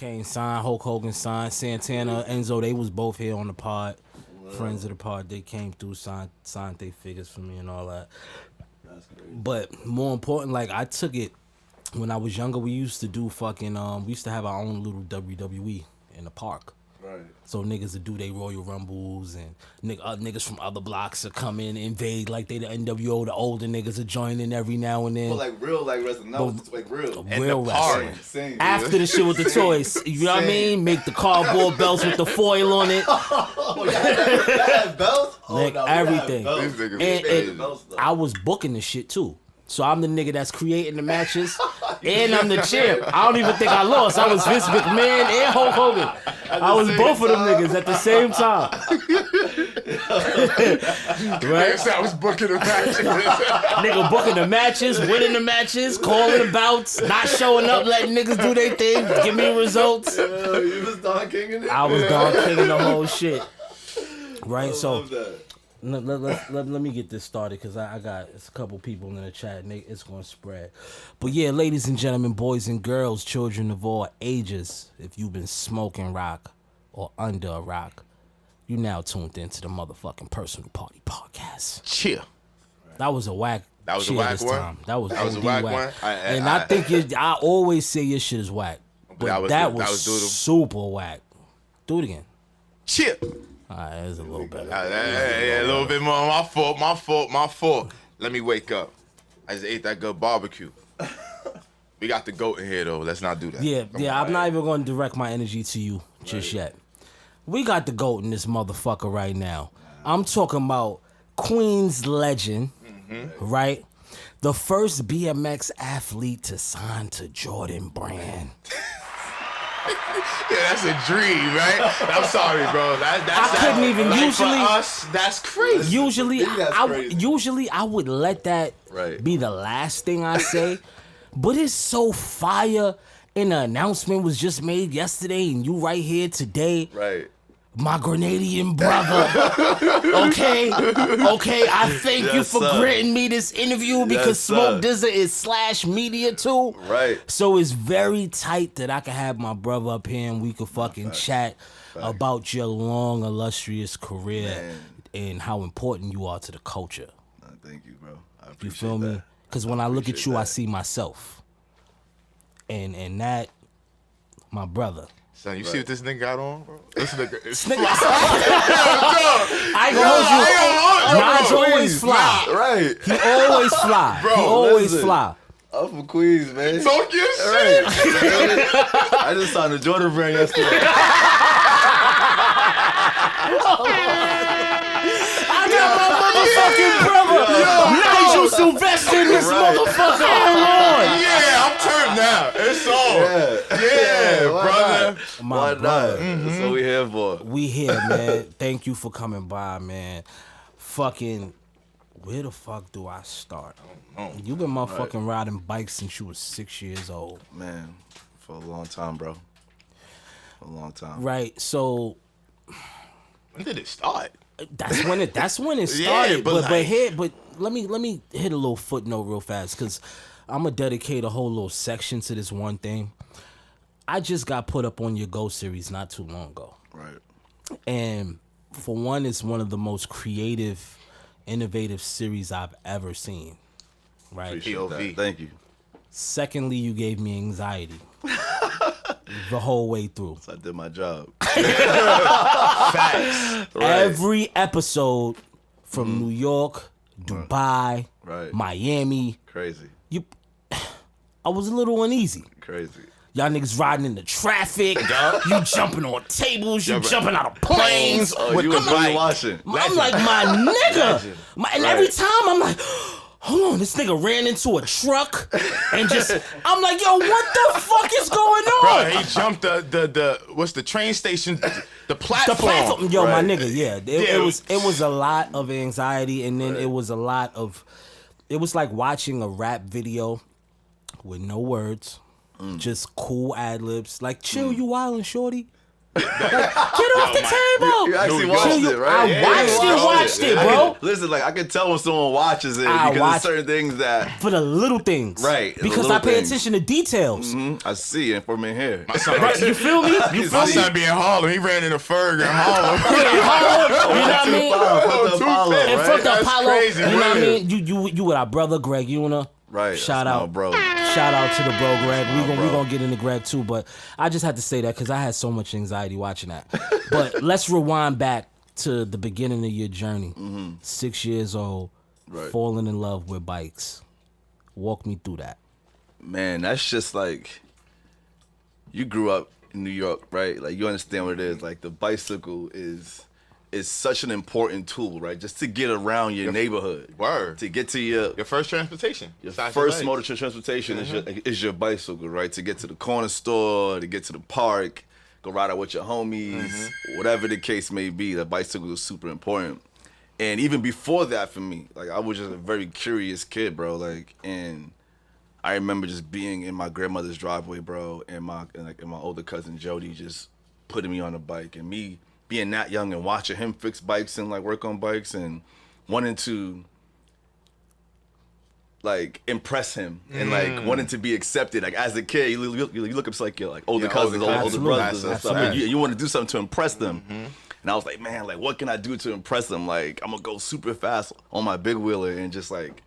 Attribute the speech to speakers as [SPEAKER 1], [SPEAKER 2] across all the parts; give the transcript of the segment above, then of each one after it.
[SPEAKER 1] Kane signed, Hulk Hogan signed, Santana, Enzo, they was both here on the pod. Wow. Friends of the pod, they came through, signed their figures for me and all that. That's crazy. But more important, like I took it when I was younger. We used to do fucking, we used to have our own little WWE in the park. Right. So niggas would do their Royal Rumbles and niggas from other blocks would come in and invade like they the NWO. The older niggas are joining every now and then.
[SPEAKER 2] But like real, like wrestling. No, it's like real.
[SPEAKER 1] Real wrestling. After the shit with the toys. You know what I mean? Make the cardboard belts with the foil on it.
[SPEAKER 2] Oh, y'all had belts?
[SPEAKER 1] Like everything. And I was booking the shit too. So I'm the nigga that's creating the matches, and I'm the champ. I don't even think I lost. I was Vince McMahon and Hulk Hogan. I was both of them niggas at the same time.
[SPEAKER 3] Right? So I was booking the matches.
[SPEAKER 1] Nigga booking the matches, winning the matches, calling the bouts, not showing up, letting niggas do their thing, give me results.
[SPEAKER 2] You was Don King in it?
[SPEAKER 1] I was Don King in the whole shit. Right, so... Let me get this started because I got a couple people in the chat and it's going to spread. But yeah, ladies and gentlemen, boys and girls, children of all ages, if you've been smoking rock or under a rock, you now tuned into the motherfucking Personal Party Podcast.
[SPEAKER 3] Cheer.
[SPEAKER 1] That was a whack.
[SPEAKER 3] That was a whack one.
[SPEAKER 1] That was
[SPEAKER 3] a whack one.
[SPEAKER 1] I think I always say your shit is whack, but that was super whack. Do it again.
[SPEAKER 3] Cheer.
[SPEAKER 1] Alright, it's a little better.
[SPEAKER 3] Yeah, a little bit more. My fault. Let me wake up. I just ate that good barbecue. We got the goat in here, though. Let's not do that.
[SPEAKER 1] Yeah. I'm not even going to direct my energy to you just yet. We got the goat in this motherfucker right now. I'm talking about Queens legend, right? The first BMX athlete to sign to Jordan brand.
[SPEAKER 3] Yeah, that's a dream, right? I'm sorry, bro.
[SPEAKER 1] I couldn't even
[SPEAKER 3] like
[SPEAKER 1] usually.
[SPEAKER 3] For us, that's crazy.
[SPEAKER 1] Usually, I would let that be the last thing I say, but it's so fire. And the announcement was just made yesterday, and you right here today.
[SPEAKER 3] Right.
[SPEAKER 1] My Grenadian brother. Okay. I thank you for granting me this interview because Smoke Dizza is /media too.
[SPEAKER 3] Right.
[SPEAKER 1] So it's very tight that I can have my brother up here and we could fucking chat about your long, illustrious career and how important you are to the culture.
[SPEAKER 2] Thank you, bro. I appreciate
[SPEAKER 1] you feel me? Because when I look at you, I see myself. And that, my brother.
[SPEAKER 3] Son, you see what this nigga got on, bro? This nigga is fly.
[SPEAKER 1] I ain't gonna hold you. Nigel always fly.
[SPEAKER 2] Right.
[SPEAKER 1] He always fly.
[SPEAKER 3] Bro,
[SPEAKER 1] he always fly.
[SPEAKER 2] I'm from Queens, man.
[SPEAKER 3] Talk your shit.
[SPEAKER 2] I just signed a Jordan brand yesterday.
[SPEAKER 1] I got my motherfucking brother, Nigel Sylvester in this motherfucker. Hold on.
[SPEAKER 3] Yeah, I'm turned now. It's on. Yeah, brother.
[SPEAKER 2] Why not? That's what we here for.
[SPEAKER 1] We here, man. Thank you for coming by, man. Fucking, where the fuck do I start? You've been motherfucking riding bikes since you was 6 years old.
[SPEAKER 2] Man, for a long time, bro. For a long time.
[SPEAKER 1] Right, so...
[SPEAKER 3] When did it start?
[SPEAKER 1] That's when it started.
[SPEAKER 3] Yeah,
[SPEAKER 1] but let me hit a little footnote real fast because I'm gonna dedicate a whole little section to this one thing. I just got put up on your Go series not too long ago.
[SPEAKER 2] Right.
[SPEAKER 1] And for one, it's one of the most creative, innovative series I've ever seen. Right.
[SPEAKER 3] POV.
[SPEAKER 2] Thank you.
[SPEAKER 1] Secondly, you gave me anxiety. The whole way through.
[SPEAKER 2] So I did my job.
[SPEAKER 3] Facts.
[SPEAKER 2] Right.
[SPEAKER 1] Every episode from New York, Dubai, Miami.
[SPEAKER 2] Crazy.
[SPEAKER 1] I was a little uneasy.
[SPEAKER 2] Crazy.
[SPEAKER 1] Y'all niggas riding in the traffic. You jumping on tables. You jumping out of planes.
[SPEAKER 2] Oh, you was watching.
[SPEAKER 1] I'm like, my nigga. And every time I'm like... Hold on, this nigga ran into a truck and just, I'm like, yo, what the fuck is going on?
[SPEAKER 3] Bro, he jumped the what's the train station, the platform.
[SPEAKER 1] The platform, yo, my nigga, yeah. It was a lot of anxiety, and then it was a lot of, it was like watching a rap video with no words, just cool ad libs, like chill, you wildin', shorty. Get off the table.
[SPEAKER 2] You actually watched it, right?
[SPEAKER 1] I watched it, bro.
[SPEAKER 2] Listen, like I can tell when someone watches it
[SPEAKER 1] I
[SPEAKER 2] because
[SPEAKER 1] watch
[SPEAKER 2] there's certain things that
[SPEAKER 1] for the little things,
[SPEAKER 2] right?
[SPEAKER 1] Because I pay attention to details.
[SPEAKER 2] I see it from in here.
[SPEAKER 3] My son,
[SPEAKER 1] Right, you feel me?
[SPEAKER 3] my son be in Harlem. He ran into Ferg in Harlem.
[SPEAKER 1] You know what I mean? And
[SPEAKER 2] Right?
[SPEAKER 1] fuck the
[SPEAKER 3] That's
[SPEAKER 1] Apollo.
[SPEAKER 3] crazy,
[SPEAKER 1] You know what I
[SPEAKER 3] brilliant.
[SPEAKER 1] mean? You with our brother Greg Una.
[SPEAKER 2] Right.
[SPEAKER 1] Shout
[SPEAKER 2] That's my
[SPEAKER 1] out,
[SPEAKER 2] bro.
[SPEAKER 1] Shout out to the bro Greg. We
[SPEAKER 2] bro.
[SPEAKER 1] gonna get into Greg too, but I just had to say that because I had so much anxiety watching that. But let's rewind back to the beginning of your journey. 6 years old,
[SPEAKER 2] Right.
[SPEAKER 1] falling in love with bikes. Walk me through that.
[SPEAKER 2] Man, that's just like you grew up in New York, right? Like you understand what it is. Like the bicycle is such an important tool, right? Just to get around your neighborhood.
[SPEAKER 3] Word.
[SPEAKER 2] To get to your
[SPEAKER 3] first transportation.
[SPEAKER 2] Your first mode of transportation is your bicycle, right? To get to the corner store, to get to the park, go ride out with your homies, whatever the case may be, the bicycle is super important. And even before that for me, like I was just a very curious kid, bro. Like, and I remember just being in my grandmother's driveway, bro, and my older cousin Jody just putting me on a bike, and me being that young and watching him fix bikes and like work on bikes and wanting to like impress him and like wanting to be accepted. Like as a kid, you look up to like your like older cousins, older brothers and stuff. And you want to do something to impress them. And I was like, man, like what can I do to impress them? Like I'm gonna go super fast on my big wheeler and just like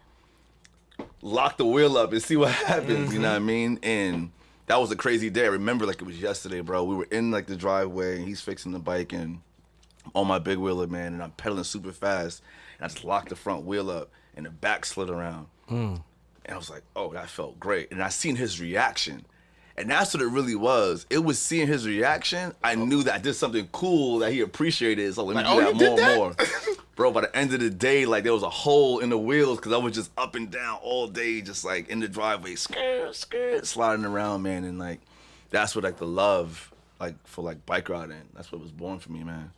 [SPEAKER 2] lock the wheel up and see what happens. You know what I mean? And that was a crazy day. I remember like it was yesterday, bro. We were in like the driveway and he's fixing the bike and I'm on my big wheeler, man, and I'm pedaling super fast. And I just locked the front wheel up and the back slid around. And I was like, oh, that felt great. And I seen his reaction. And that's what it really was. It was seeing his reaction. I knew that I did something cool that he appreciated. So let me do that more and more. Bro, by the end of the day, like there was a hole in the wheels because I was just up and down all day, just like in the driveway, sliding around, man. And like, that's what like the love, like for like bike riding, that's what was born for me, man.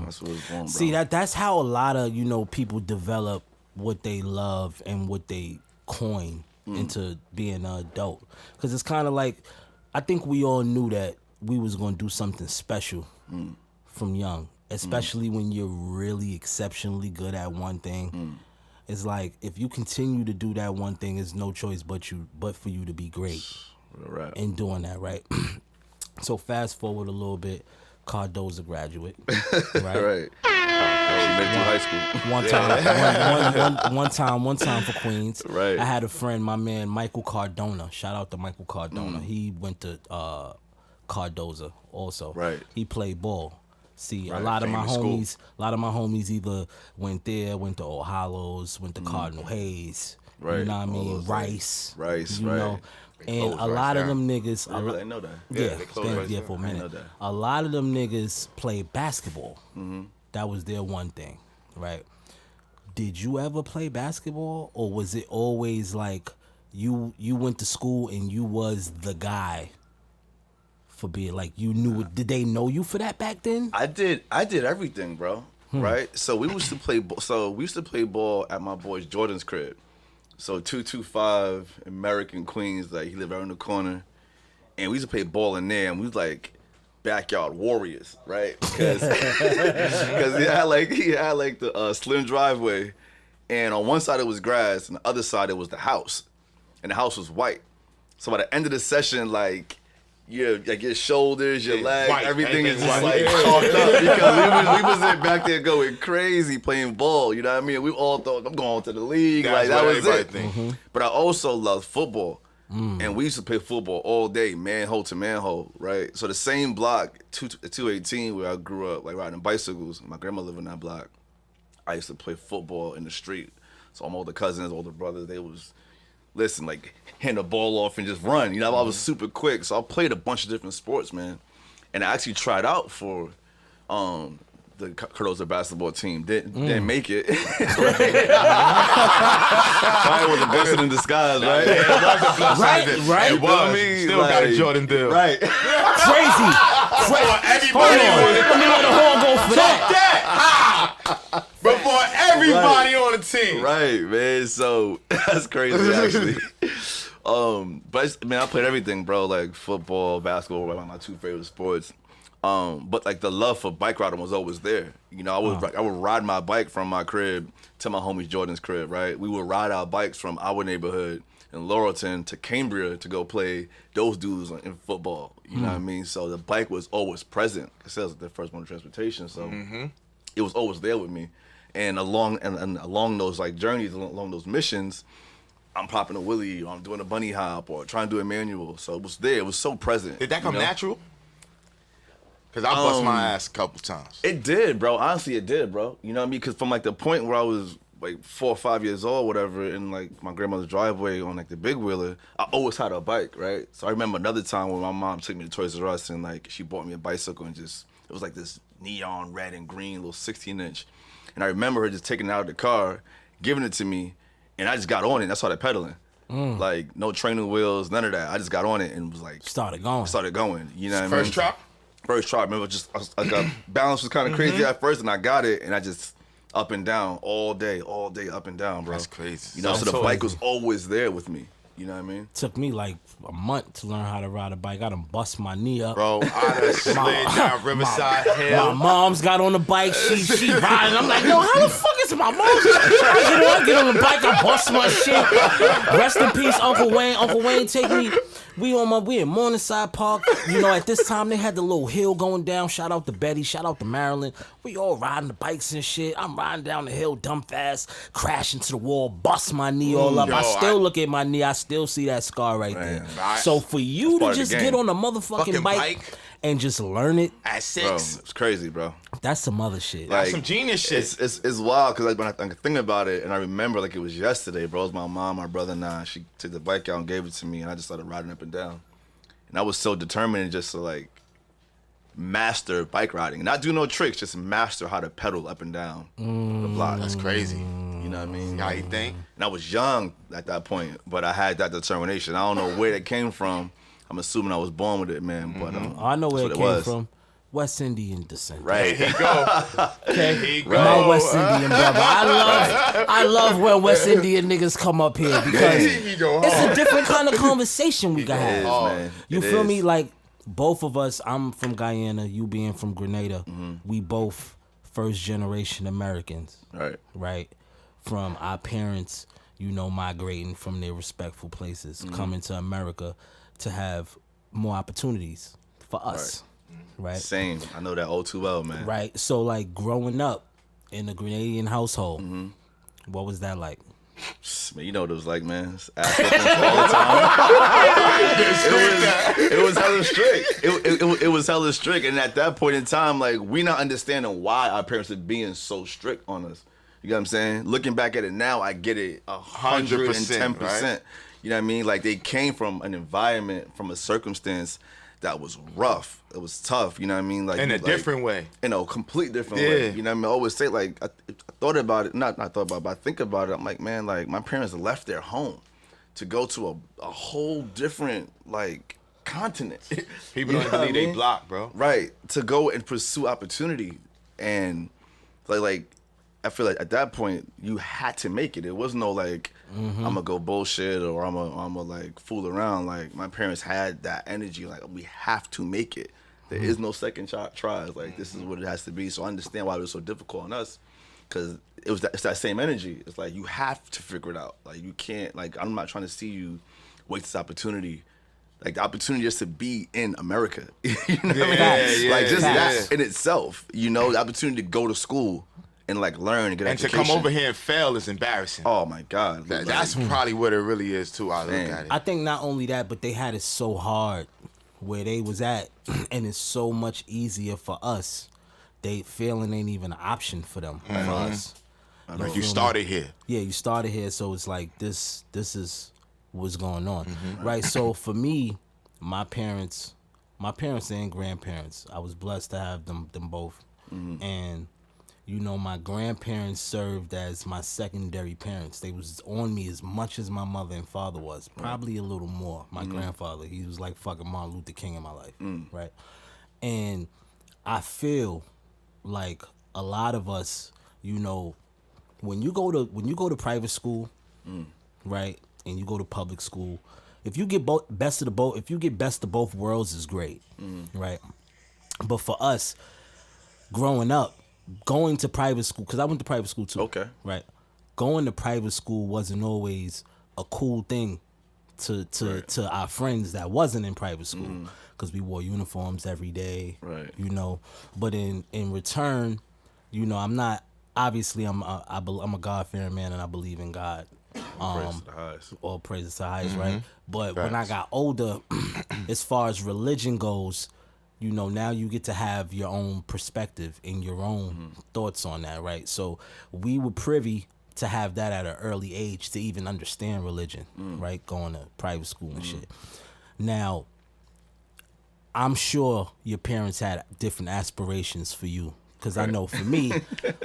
[SPEAKER 2] That's what was born, bro.
[SPEAKER 1] See, that's how a lot of, people develop what they love and what they coin into being an adult. Because it's kind of like, I think we all knew that we was going to do something special from young, especially when you're really exceptionally good at one thing. It's like, if you continue to do that one thing, it's no choice but for you to be great in doing that, right? So fast forward a little bit, Cardoza graduate, right?
[SPEAKER 2] Right. She made it through high school.
[SPEAKER 1] One time for Queens.
[SPEAKER 2] Right.
[SPEAKER 1] I had a friend, my man Michael Cardona. Shout out to Michael Cardona. He went to Cardoza also.
[SPEAKER 2] Right.
[SPEAKER 1] He played ball. See,
[SPEAKER 2] Right.
[SPEAKER 1] a lot of my
[SPEAKER 2] Famous
[SPEAKER 1] homies either went there, went to Old Hollows, went to Cardinal Hayes.
[SPEAKER 2] Right.
[SPEAKER 1] You know what I
[SPEAKER 2] All
[SPEAKER 1] mean?
[SPEAKER 2] those
[SPEAKER 1] Rice.
[SPEAKER 2] Rice,
[SPEAKER 1] you
[SPEAKER 2] right.
[SPEAKER 1] know. And
[SPEAKER 3] closed
[SPEAKER 1] a
[SPEAKER 3] Rice
[SPEAKER 1] lot of
[SPEAKER 3] down.
[SPEAKER 1] them niggas.
[SPEAKER 2] I really didn't know that.
[SPEAKER 1] Yeah,
[SPEAKER 3] they closed Rice
[SPEAKER 1] for a
[SPEAKER 3] down.
[SPEAKER 2] I
[SPEAKER 1] minute.
[SPEAKER 2] know that.
[SPEAKER 1] A lot of them niggas played basketball. That was their one thing, right? Did you ever play basketball, or was it always like you went to school and you was the guy for being like you knew it? Did they know you for that back then?
[SPEAKER 2] I did everything, bro. Right? So we used to play ball at my boy's Jordan's crib. So 225 American Queens, like he lived right in the corner. And we used to play ball in there, and we was like backyard warriors, right? Because he had like the slim driveway, and on one side it was grass, and the other side it was the house, and the house was white. So by the end of the session, like your shoulders, your legs,
[SPEAKER 3] white.
[SPEAKER 2] everything is just
[SPEAKER 3] Everything's
[SPEAKER 2] like chalked up because we was in back there going crazy playing ball. You know what I mean? We all thought I'm going to the league.
[SPEAKER 3] That's
[SPEAKER 2] like that
[SPEAKER 3] what
[SPEAKER 2] was
[SPEAKER 3] everybody
[SPEAKER 2] it.
[SPEAKER 3] think.
[SPEAKER 2] But I also love football. And we used to play football all day, manhole to manhole, right? So the same block, 218, where I grew up, like riding bicycles, my grandma lived in that block. I used to play football in the street. So I'm older cousins, older brothers, they was, like hand the ball off and just run. You know, I was super quick. So I played a bunch of different sports, man. And I actually tried out for the Cardoza basketball team. Didn't make it. Probably was a blessing in disguise, right?
[SPEAKER 3] Yeah, it was a blessing.
[SPEAKER 1] Right.
[SPEAKER 3] It was.
[SPEAKER 2] me?
[SPEAKER 3] Still got a
[SPEAKER 2] Like-
[SPEAKER 3] Jordan deal.
[SPEAKER 2] Right.
[SPEAKER 1] Crazy.
[SPEAKER 3] Everybody
[SPEAKER 1] Let me let the horn go for that.
[SPEAKER 3] before everybody on the team.
[SPEAKER 2] Right, man. So that's crazy, actually. But man, I played everything, bro. Like football, basketball, were my two favorite sports. But like the love for bike riding was always there. You know, I would ride my bike from my crib to my homie Jordan's crib, right? We would ride our bikes from our neighborhood in Laurelton to Cambria to go play those dudes in football. You know what I mean? So the bike was always present. It says the first mode of transportation, so it was always there with me. And along those like journeys, along those missions, I'm popping a wheelie, or I'm doing a bunny hop, or trying to do a manual. So it was there. It was so present.
[SPEAKER 3] Did that come natural? Because I bust my ass a couple times.
[SPEAKER 2] It did, bro. Honestly, it did, bro. You know what I mean? Because from like the point where I was like 4 or 5 years old, whatever, in like my grandmother's driveway on like the big wheeler, I always had a bike, right? So I remember another time when my mom took me to Toys R Us and like she bought me a bicycle and just, it was like this neon red and green little 16-inch. And I remember her just taking it out of the car, giving it to me, and I just got on it and I started pedaling. Like no training wheels, none of that. I just got on it and was like
[SPEAKER 1] started going.
[SPEAKER 2] You know what I mean?
[SPEAKER 3] First try?
[SPEAKER 2] First try. I remember I got balance was kind of crazy at first, and I got it, and I just up and down all day up and down, bro.
[SPEAKER 3] That's crazy.
[SPEAKER 2] You know, so the bike was always there with me. You know what I mean?
[SPEAKER 1] Took me like a month to learn how to ride a bike. I done bust my knee up.
[SPEAKER 3] Bro, I done slid down Riverside Hill.
[SPEAKER 1] My mom's got on the bike. She riding. I'm like, yo, how the fuck is my mom? I get on the bike. I bust my shit. Rest in peace, Uncle Wayne. Uncle Wayne take me. We in Morningside Park. You know, at this time they had the little hill going down. Shout out to Betty. Shout out to Maryland. We all riding the bikes and shit. I'm riding down the hill, dumb fast, crash into the wall, bust my knee all up. I still look at my knee. I still see that scar right there. So for you to just get on a motherfucking bike and just learn it
[SPEAKER 3] at 6,
[SPEAKER 2] bro, it's crazy, bro.
[SPEAKER 1] That's some other shit.
[SPEAKER 3] That's some genius shit.
[SPEAKER 2] It's wild because like, when I think about it, and I remember like it was yesterday, bro. It was my mom, my brother, and I. She took the bike out and gave it to me, and I just started riding up and down. And I was so determined just to like master bike riding, not do no tricks, just master how to pedal up and down the block.
[SPEAKER 3] That's crazy.
[SPEAKER 2] You know what I mean?
[SPEAKER 3] How you think?
[SPEAKER 2] And I was young at that point, but I had that determination. I don't know where that came from. I'm assuming I was born with it, man. But
[SPEAKER 1] I know where it came from. West Indian descent.
[SPEAKER 2] Right.
[SPEAKER 3] Here you go.
[SPEAKER 1] Okay.
[SPEAKER 3] Here you go.
[SPEAKER 1] My West Indian brother. I love when West Indian niggas come up here because it's a different kind of conversation we got have.
[SPEAKER 2] Man.
[SPEAKER 1] You feel me? Like both of us, I'm from Guyana, you being from Grenada. We both first generation Americans. Right. From our parents, you know, migrating from their respectful places, coming to America to have more opportunities for us. Right.
[SPEAKER 2] Same. I know that all too well, man.
[SPEAKER 1] Right. So like growing up in a Grenadian household, what was that like?
[SPEAKER 2] Man, you know what it was like, man. Ass whoopings all the time. It was hella strict. It was hella strict. And at that point in time, like, we not understanding why our parents are being so strict on us. You know what I'm saying? Looking back at it now, I get it 110%. Right? You know what I mean? Like, they came from an environment, from a circumstance that was rough. It was tough, you know what I mean? Like,
[SPEAKER 3] in a different way.
[SPEAKER 2] In a complete different way. You know what I mean? I always say, like, I thought about it, not thought about it, but I think about it, I'm like, man, like, my parents left their home to go to a whole different, like, continent.
[SPEAKER 3] People don't even leave they block, bro.
[SPEAKER 2] Right. To go and pursue opportunity. And, like, I feel like at that point, you had to make it. It was no, like, I'm gonna go bullshit or I'm gonna like fool around. Like, my parents had that energy. Like, we have to make it. There is no second tries. Like, this is what it has to be. So I understand why it was so difficult on us, because it's that same energy. It's like, you have to figure it out. Like, you can't. Like, I'm not trying to see you waste this opportunity. Like, the opportunity just to be in America. You know what I mean? Like, just that in itself. You know, the opportunity to go to school and like learn and get education.
[SPEAKER 3] And to come over here and fail is embarrassing.
[SPEAKER 2] Oh my God.
[SPEAKER 3] That's probably what it really is too. I look at it.
[SPEAKER 1] I think not only that, but they had it so hard where they was at, and it's so much easier for us. Failing ain't even an option for them, for us.
[SPEAKER 3] Like, you started here.
[SPEAKER 1] Yeah, you started here, so it's like this is what's going on. Right? So for me, my parents and grandparents, I was blessed to have them both. And you know, my grandparents served as my secondary parents. They was on me as much as my mother and father was. Probably a little more. My grandfather, he was like fucking Martin Luther King in my life, right? And I feel like a lot of us, you know, when you go to private school, right, and you go to public school, if you get best of both worlds is great, right? But for us, growing up, going to private school, because I went to private school too.
[SPEAKER 2] Okay.
[SPEAKER 1] Right. Going to private school wasn't always a cool thing to our friends that wasn't in private school, because we wore uniforms every day.
[SPEAKER 2] Right.
[SPEAKER 1] You know, but in return, you know, I'm not. Obviously, I'm a God-fearing man, and I believe in God.
[SPEAKER 2] Praise to the highest.
[SPEAKER 1] All praises to the highest, right? But when I got older, as far as religion goes, you know, now you get to have your own perspective and your own thoughts on that, right? So we were privy to have that at an early age to even understand religion, right? Going to private school and shit. Now, I'm sure your parents had different aspirations for you. Because I know for me,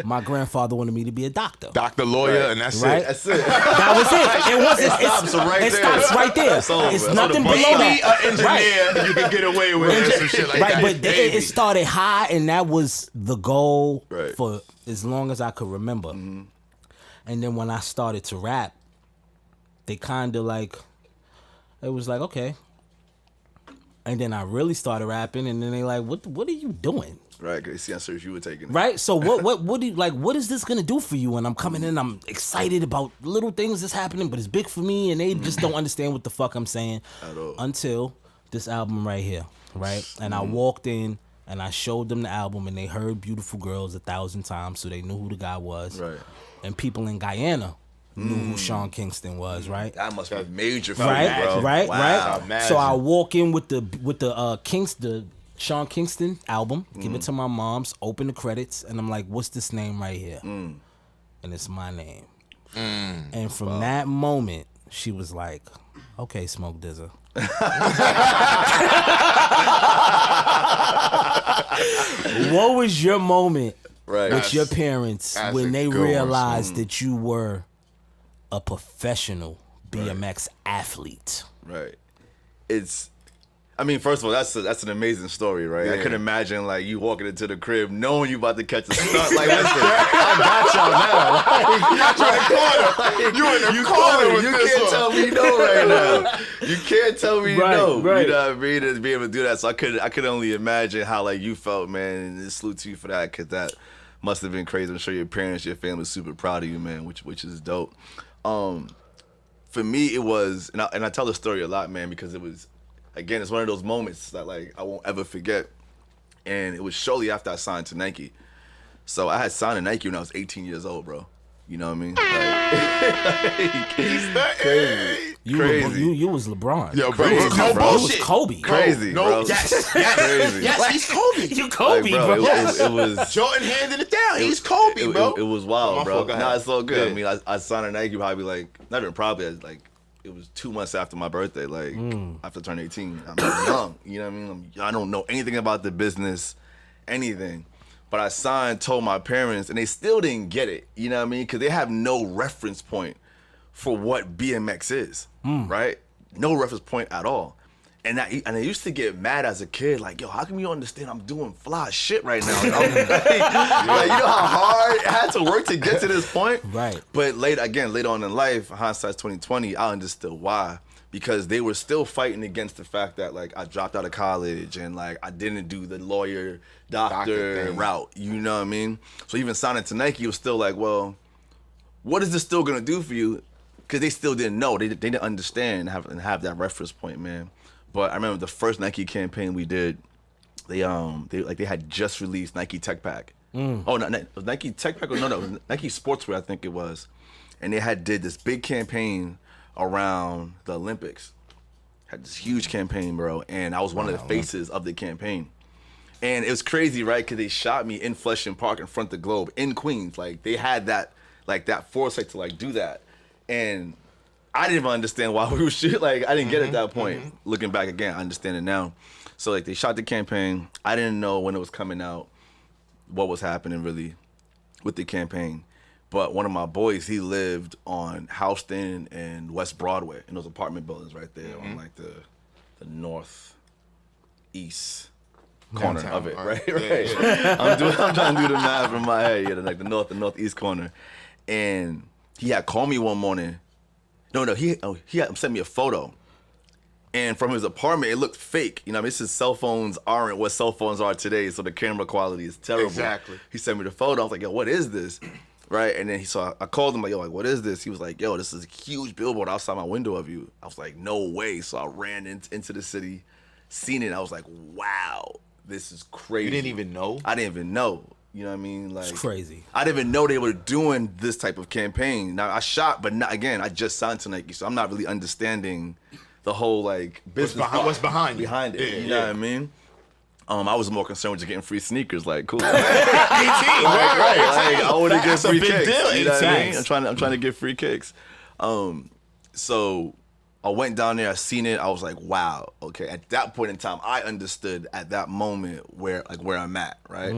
[SPEAKER 1] my grandfather wanted me to be a doctor.
[SPEAKER 3] Doctor, lawyer, and that's
[SPEAKER 1] Right?
[SPEAKER 3] it.
[SPEAKER 2] That's it.
[SPEAKER 1] That was it. It wasn't.
[SPEAKER 2] It stops right there.
[SPEAKER 1] It stops right there. It's
[SPEAKER 2] over.
[SPEAKER 1] nothing
[SPEAKER 2] Maybe
[SPEAKER 1] below
[SPEAKER 3] Maybe
[SPEAKER 1] that.
[SPEAKER 3] an engineer you can get away with or some shit like
[SPEAKER 1] Right,
[SPEAKER 3] that.
[SPEAKER 1] but it
[SPEAKER 3] Maybe.
[SPEAKER 1] started high, and that was the goal
[SPEAKER 2] Right.
[SPEAKER 1] for as long as I could remember. And then when I started to rap, they kind of like, it was like, okay. And then I really started rapping, and then they like, what are you doing?
[SPEAKER 2] Right, because the answers you were taking.
[SPEAKER 1] Right? So what do you like, what is this gonna do for you? And I'm coming in, I'm excited about little things that's happening, but it's big for me, and they just don't understand what the fuck I'm saying.
[SPEAKER 2] At all.
[SPEAKER 1] Until this album right here, right? And I walked in and I showed them the album, and they heard Beautiful Girls 1,000 times, so they knew who the guy was.
[SPEAKER 2] Right.
[SPEAKER 1] And people in Guyana knew who Sean Kingston was, right?
[SPEAKER 2] That must be major for
[SPEAKER 1] Right,
[SPEAKER 2] you, bro.
[SPEAKER 1] right,
[SPEAKER 2] Wow.
[SPEAKER 1] right.
[SPEAKER 3] Imagine.
[SPEAKER 1] So I walk in with the Sean Kingston album, give it to my mom's, open the credits, and I'm like, what's this name right here? And it's my name. And from that moment, she was like, okay, Smoke Dizza. What was your moment
[SPEAKER 2] Right.
[SPEAKER 1] with your parents
[SPEAKER 3] that's
[SPEAKER 1] when
[SPEAKER 3] a
[SPEAKER 1] they
[SPEAKER 3] good one.
[SPEAKER 1] realized that you were a professional BMX athlete?
[SPEAKER 2] Right. I mean, first of all, that's an amazing story, right? I
[SPEAKER 3] Yeah.
[SPEAKER 2] couldn't imagine like you walking into the crib knowing you about to catch a stunt. Like, listen, I got y'all now.
[SPEAKER 3] You in the corner with
[SPEAKER 2] You
[SPEAKER 3] this
[SPEAKER 2] can't
[SPEAKER 3] one.
[SPEAKER 2] tell me no right now. You can't tell me
[SPEAKER 1] Right,
[SPEAKER 2] no.
[SPEAKER 1] right.
[SPEAKER 2] You know what I mean? To be able to do that, so I could only imagine how like you felt, man. And salute to you for that, because that must have been crazy. I'm sure your parents, your family, super proud of you, man. Which is dope. For me, it was, and I tell the story a lot, man, because it was. Again, it's one of those moments that like I won't ever forget. And it was shortly after I signed to Nike. So I had signed to Nike when I was 18 years old, bro. You know what I mean? Crazy.
[SPEAKER 1] You was LeBron.
[SPEAKER 3] Yo, bro,
[SPEAKER 2] Crazy,
[SPEAKER 3] no
[SPEAKER 2] bro.
[SPEAKER 1] You was
[SPEAKER 3] bullshit.
[SPEAKER 1] Kobe.
[SPEAKER 2] Crazy,
[SPEAKER 3] No,
[SPEAKER 2] bro.
[SPEAKER 3] yes,
[SPEAKER 2] Crazy.
[SPEAKER 3] yes, he's Kobe.
[SPEAKER 1] You Kobe,
[SPEAKER 2] Like,
[SPEAKER 1] bro.
[SPEAKER 2] It was.
[SPEAKER 3] Jordan handed it down. He's Kobe, bro.
[SPEAKER 2] It was
[SPEAKER 3] Oh,
[SPEAKER 2] wild,
[SPEAKER 3] my
[SPEAKER 2] bro.
[SPEAKER 3] fault, go ahead.
[SPEAKER 2] Nah, it's all good.
[SPEAKER 3] Yeah.
[SPEAKER 2] I mean, I signed to Nike probably like, not even probably, like, it was 2 months after my birthday, like, after turning 18. I'm young, you know what I mean? I don't know anything about the business, anything. But I signed, told my parents, and they still didn't get it, you know what I mean? Because they have no reference point for what BMX is, right? No reference point at all. And I used to get mad as a kid, like, yo, how come you don't understand I'm doing fly shit right now? Like, you know how hard I had to work to get to this point?
[SPEAKER 1] Right.
[SPEAKER 2] But later on in life, hindsight's 2020, I understood why. Because they were still fighting against the fact that, like, I dropped out of college and, like, I didn't do the lawyer, doctor
[SPEAKER 3] thing.
[SPEAKER 2] route. You know what I mean? So even signing to Nike was still like, well, what is this still going to do for you? Because they still didn't know. They didn't understand and have that reference point, man. But I remember the first Nike campaign we did, they had just released Nike Tech Pack. Oh, no, was Nike Tech Pack? No, it was Nike Sportswear, I think it was. And they did this big campaign around the Olympics. Had this huge campaign, bro. And I was one of the faces of the campaign. And it was crazy, right? Because they shot me in Flushing Park in front of the Globe in Queens. Like, they had that foresight to, like, do that. And I didn't even understand why we were shooting. Like, I didn't get it at that point. Looking back again, I understand it now. So, like, they shot the campaign. I didn't know when it was coming out, what was happening really with the campaign. But one of my boys, he lived on Houston and West Broadway in those apartment buildings right there on, like, the northeast corner
[SPEAKER 3] Downtown,
[SPEAKER 2] of it,
[SPEAKER 3] all
[SPEAKER 2] right?
[SPEAKER 3] right.
[SPEAKER 2] Right.
[SPEAKER 3] Yeah.
[SPEAKER 2] I'm trying to do the math in my head, like the northeast corner. And he had called me one morning. No, he had sent me a photo. And from his apartment, it looked fake. You know, his cell phones aren't what cell phones are today, so the camera quality is terrible.
[SPEAKER 3] Exactly.
[SPEAKER 2] He sent me the photo. I was like, yo, what is this? Right? And then I called him, like, yo, like, what is this? He was like, yo, this is a huge billboard outside my window of you. I was like, no way. So I ran into the city, seen it. I was like, wow, this is crazy.
[SPEAKER 3] You didn't even know?
[SPEAKER 2] I didn't even know. You know what I mean? Like,
[SPEAKER 1] it's crazy.
[SPEAKER 2] I didn't even know they were doing this type of campaign. Now, I shot, but not, again, I just signed to Nike, so I'm not really understanding the whole like business
[SPEAKER 3] what's behind
[SPEAKER 2] it.
[SPEAKER 3] Yeah,
[SPEAKER 2] you know what I mean? I was more concerned with just getting free sneakers. Like, cool.
[SPEAKER 3] right.
[SPEAKER 2] Like, I want to get free kicks.
[SPEAKER 3] Deal.
[SPEAKER 2] You know what I mean? I'm trying to get free kicks. So I went down there. I seen it. I was like, wow. Okay. At that point in time, I understood at that moment where I'm at. Right.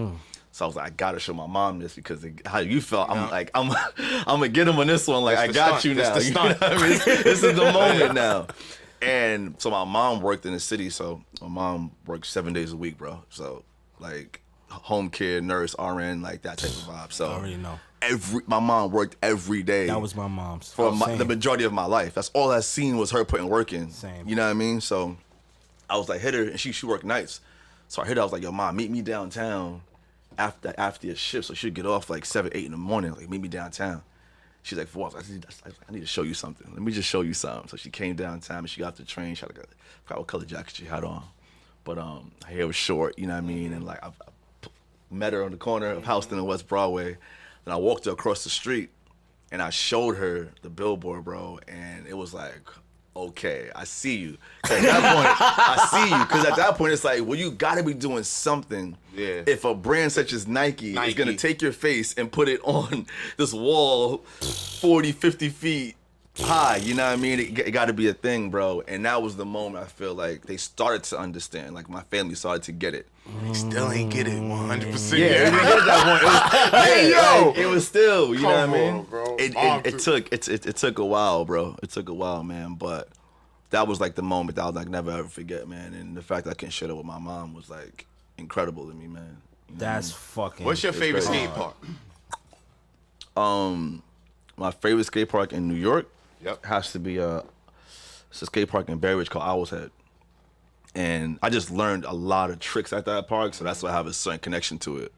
[SPEAKER 2] So I was like, I gotta show my mom this because how you felt. I'm like, I'm gonna get him on this one. Like, I got you now. You know what I mean? This is the moment now. And so my mom worked in the city, so my mom worked 7 days a week, bro. So like home care, nurse, RN, like that type of vibe. So
[SPEAKER 1] I already know.
[SPEAKER 2] My mom worked every day.
[SPEAKER 1] That was my mom's.
[SPEAKER 2] For the majority of my life. That's all I seen was her putting work in.
[SPEAKER 1] Same.
[SPEAKER 2] You know what I mean? So I was like, hit her, and she worked nights. So I hit her, I was like, yo, mom, meet me downtown after your shift. So she'd get off like 7, 8 in the morning, like, meet me downtown. She's like, for what? I need to show you something. Let me just show you something. So she came downtown and she got off the train. She had I forgot what color jacket she had on. But her hair was short, you know what I mean? And like I met her on the corner of Houston and West Broadway. Then I walked her across the street and I showed her the billboard, bro. And it was like, okay, I see you. At that point, I see you. Because at that point, it's like, well, you got to be doing something.
[SPEAKER 3] Yeah.
[SPEAKER 2] If a brand such as Nike is going to take your face and put it on this wall 40, 50 feet high, you know what I mean? It got to be a thing, bro. And that was the moment I feel like they started to understand. Like, my family started to get it.
[SPEAKER 3] They still ain't get it 100%.
[SPEAKER 2] Yeah, we didn't get it that point.
[SPEAKER 3] Hey, yo!
[SPEAKER 2] Like, it was still, you know what I mean?
[SPEAKER 3] On, bro.
[SPEAKER 2] It took a while, bro. It took a while, man. But that was like the moment that I'll like never ever forget, man. And the fact that I can share it with my mom was like incredible to me, man. You know
[SPEAKER 1] That's fucking.
[SPEAKER 3] What's your favorite skate park?
[SPEAKER 2] My favorite skate park in New York
[SPEAKER 3] has
[SPEAKER 2] to be it's a skate park in Bay Ridge called Owl's Head. And I just learned a lot of tricks at that park, so that's why I have a certain connection to it.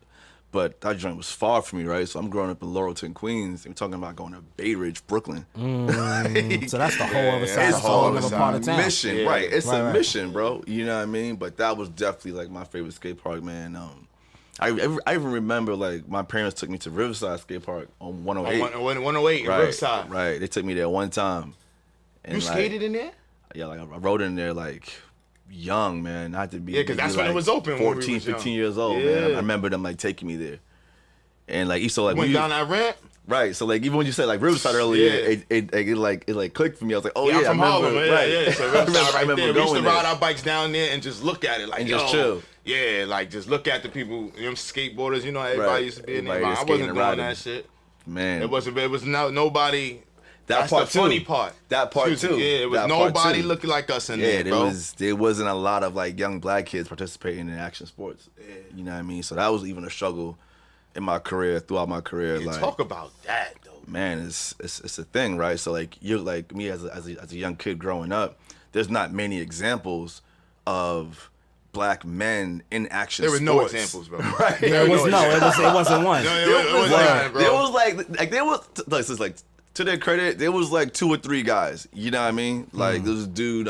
[SPEAKER 2] But that joint was far from me, right? So I'm growing up in Laurelton, Queens, and we're talking about going to Bay Ridge, Brooklyn.
[SPEAKER 1] So that's the whole other side.
[SPEAKER 2] It's a whole
[SPEAKER 1] other part of town.
[SPEAKER 2] mission, right? It's a mission, bro. You know what I mean? But that was definitely like my favorite skate park, man. I even remember like my parents took me to Riverside Skate Park on 108.
[SPEAKER 3] 108 in Riverside.
[SPEAKER 2] Right. They took me there one time. And
[SPEAKER 3] you skated in there?
[SPEAKER 2] Yeah, like I rode in there like young, man. I had to be
[SPEAKER 3] because that's when
[SPEAKER 2] like
[SPEAKER 3] it was open.
[SPEAKER 2] 14, 15 years old, man. I remember them like taking me there. And like so like
[SPEAKER 3] went down that ramp?
[SPEAKER 2] Right. So like even when you said like Riverside earlier, it clicked for me. I was like, oh yeah,
[SPEAKER 3] I'm from Harlem,
[SPEAKER 2] right.
[SPEAKER 3] So Riverside right there. We used to
[SPEAKER 2] there.
[SPEAKER 3] ride our bikes down there and just look at it like,
[SPEAKER 2] and just chill.
[SPEAKER 3] Yeah, like just look at the people, them skateboarders, you know, everybody used to be in there. I wasn't doing that shit.
[SPEAKER 2] Man.
[SPEAKER 3] It was nobody.
[SPEAKER 2] That's
[SPEAKER 3] the funny part.
[SPEAKER 2] That part too.
[SPEAKER 3] Yeah, it was nobody looking like us in there, bro.
[SPEAKER 2] There wasn't a lot of like young black kids participating in action sports. Yeah. You know what I mean? So that was even a struggle in my career, throughout my career.
[SPEAKER 3] Yeah,
[SPEAKER 2] like,
[SPEAKER 3] talk about that though.
[SPEAKER 2] Man, it's a thing, right? So like you're like me as a young kid growing up, there's not many examples of black men in action
[SPEAKER 3] there was
[SPEAKER 2] sports.
[SPEAKER 3] No examples, bro.
[SPEAKER 2] Right?
[SPEAKER 1] It wasn't one.
[SPEAKER 2] There was like to their credit, there was like 2 or 3 guys. You know what I mean? Like there was a dude,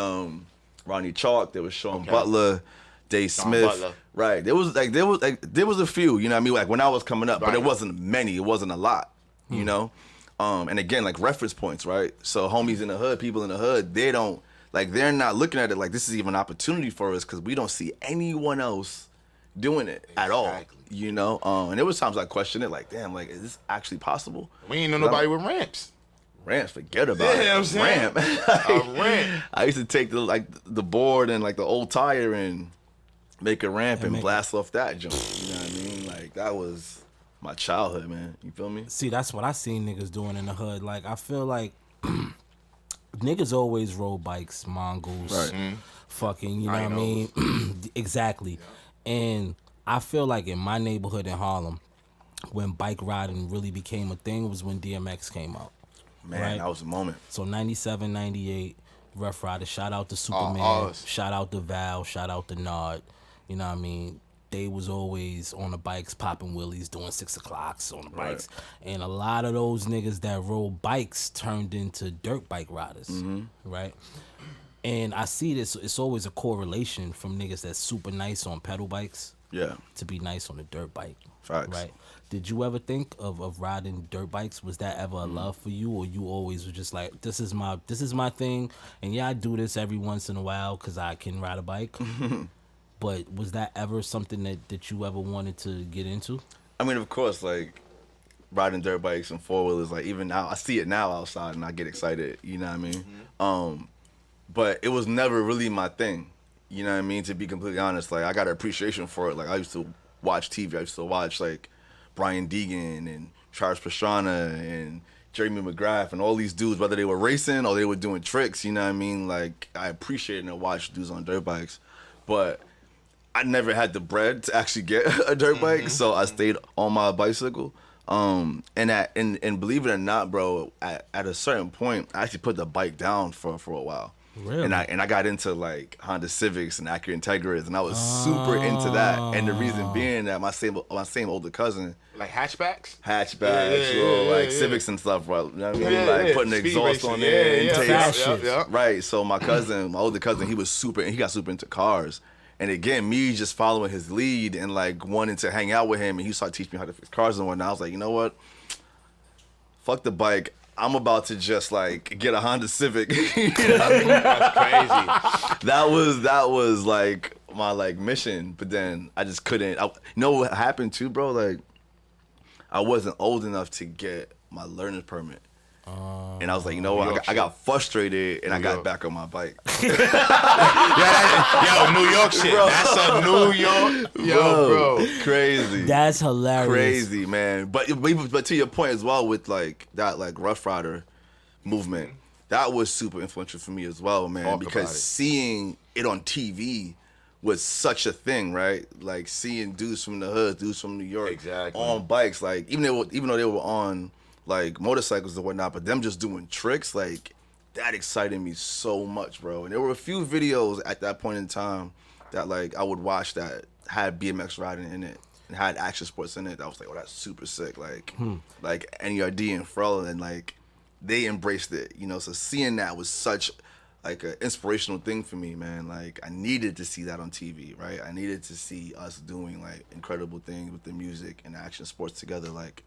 [SPEAKER 2] Ronnie Chalk. There was Sean Butler, Dave Smith.
[SPEAKER 3] Butler.
[SPEAKER 2] Right. There was a few. You know what I mean? Like when I was coming up, but it wasn't many. It wasn't a lot. You know. And again, like reference points, right? So homies in the hood, people in the hood, they're not looking at it like this is even an opportunity for us because we don't see anyone else doing it at all. You know? And there was times I questioned it, like, damn, like, is this actually possible?
[SPEAKER 3] We ain't know nobody with ramps.
[SPEAKER 2] Ramps, forget about it.
[SPEAKER 3] I'm saying.
[SPEAKER 2] Ramp. I used to take the board and like the old tire and make a ramp and blast off that jump. You know what I mean? Like that was my childhood, man. You feel me?
[SPEAKER 1] See, that's what I seen niggas doing in the hood. Like I feel like niggas always rode bikes, mongoose,
[SPEAKER 2] right.
[SPEAKER 1] Fucking, you know what I mean? Exactly. Yeah. And I feel like in my neighborhood in Harlem, when bike riding really became a thing was when DMX came out.
[SPEAKER 2] Man,
[SPEAKER 1] right?
[SPEAKER 2] that was a moment.
[SPEAKER 1] So 97, 98, Rough Riders. Shout out to Superman. Shout out to Val. Shout out to Nard. You know what I mean? They was always on the bikes, popping wheelies, doing 6 o'clocks on the bikes. And a lot of those niggas that rode bikes turned into dirt bike riders, right? And I see this, it's always a correlation from niggas that's super nice on pedal bikes to be nice on a dirt bike.
[SPEAKER 2] Facts.
[SPEAKER 1] Right? Did you ever think of riding dirt bikes? Was that ever a love for you, or you always were just like, this is my thing, and yeah, I do this every once in a while because I can ride a bike? But was that ever something that you ever wanted to get into?
[SPEAKER 2] I mean, of course, like, riding dirt bikes and four-wheelers, like, even now, I see it now outside and I get excited, you know what I mean? But it was never really my thing, you know what I mean? To be completely honest, like, I got an appreciation for it. Like, I used to watch TV. I used to watch, like, Brian Deegan and Charles Pastrana and Jeremy McGrath and all these dudes, whether they were racing or they were doing tricks, you know what I mean? Like, I appreciated and watched dudes on dirt bikes. But I never had the bread to actually get a dirt bike, so I stayed on my bicycle. And believe it or not, bro, at a certain point, I actually put the bike down for a while.
[SPEAKER 1] Really?
[SPEAKER 2] And I got into like Honda Civics and Acura Integras, and I was super into that. And the reason being that my same older cousin,
[SPEAKER 3] like hatchbacks,
[SPEAKER 2] like Civics and stuff, bro. You know what I mean? Like putting the exhaust on there, intakes. Right. So my older cousin, he got super into cars. And again, me just following his lead and like wanting to hang out with him, and he started teaching me how to fix cars and whatnot. I was like, you know what? Fuck the bike. I'm about to just like get a Honda Civic. You know what I mean?
[SPEAKER 3] That's crazy.
[SPEAKER 2] That was like my like mission, but then I just couldn't. You know what happened too, bro? Like, I wasn't old enough to get my learner's permit. And I was like, you know what? I got frustrated and I got back on my bike.
[SPEAKER 3] Yo, New York shit. Bro. That's a New York. Bro.
[SPEAKER 2] Crazy.
[SPEAKER 1] That's hilarious.
[SPEAKER 2] Crazy, man. But to your point as well with like that like Rough Rider movement, that was super influential for me as well, man. Because seeing it on TV was such a thing, right? Like seeing dudes from the hood, dudes from New York on bikes, like even though they were on like motorcycles and whatnot, but them just doing tricks, like that excited me so much, bro. And there were a few videos at that point in time that like I would watch that had BMX riding in it and had action sports in it. I was like, oh, that's super sick. Like like NERD and Pharrell, and like they embraced it, you know. So seeing that was such like an inspirational thing for me, man. Like I needed to see that on TV, right? I needed to see us doing like incredible things with the music and action sports together. Like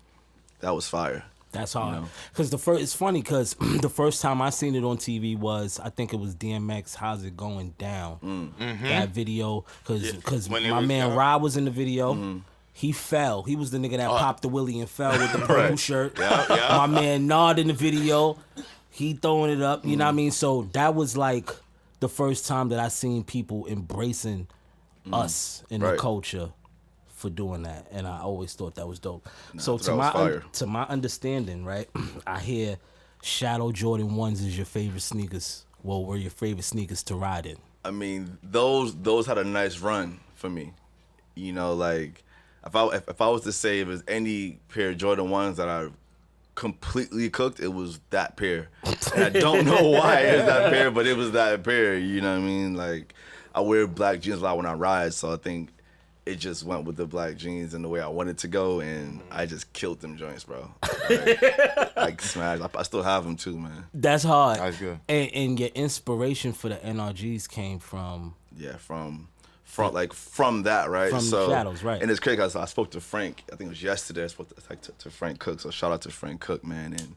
[SPEAKER 2] that was fire.
[SPEAKER 1] That's hard. Because it's funny because the first time I seen it on TV was, I think it was DMX, How's It Going Down? That video, because my man Rob was in the video. He fell. He was the nigga that popped the willy and fell with the purple shirt. My man Nard in the video, he throwing it up. You know what I mean? So that was like the first time that I seen people embracing us in the culture for doing that, and I always thought that was dope. So to my understanding, right, I hear Shadow Jordan 1s is your favorite sneakers. Well, were your favorite sneakers to ride in?
[SPEAKER 2] I mean, those had a nice run for me. You know, like if I was to say if there's any pair of Jordan 1s that I completely cooked, it was that pair. And I don't know why it was that pair, but it was that pair. You know what I mean? Like I wear black jeans a lot when I ride, so I think it just went with the black jeans and the way I wanted to go, and I just killed them joints, bro. Like smashed. I still have them too, man.
[SPEAKER 1] That's hard.
[SPEAKER 3] That's good.
[SPEAKER 1] And your inspiration for the NRGs came from
[SPEAKER 2] from that, right?
[SPEAKER 1] From Shadows, right?
[SPEAKER 2] And it's crazy because I spoke to Frank. I think it was yesterday. I spoke to Frank Cook. So shout out to Frank Cook, man. And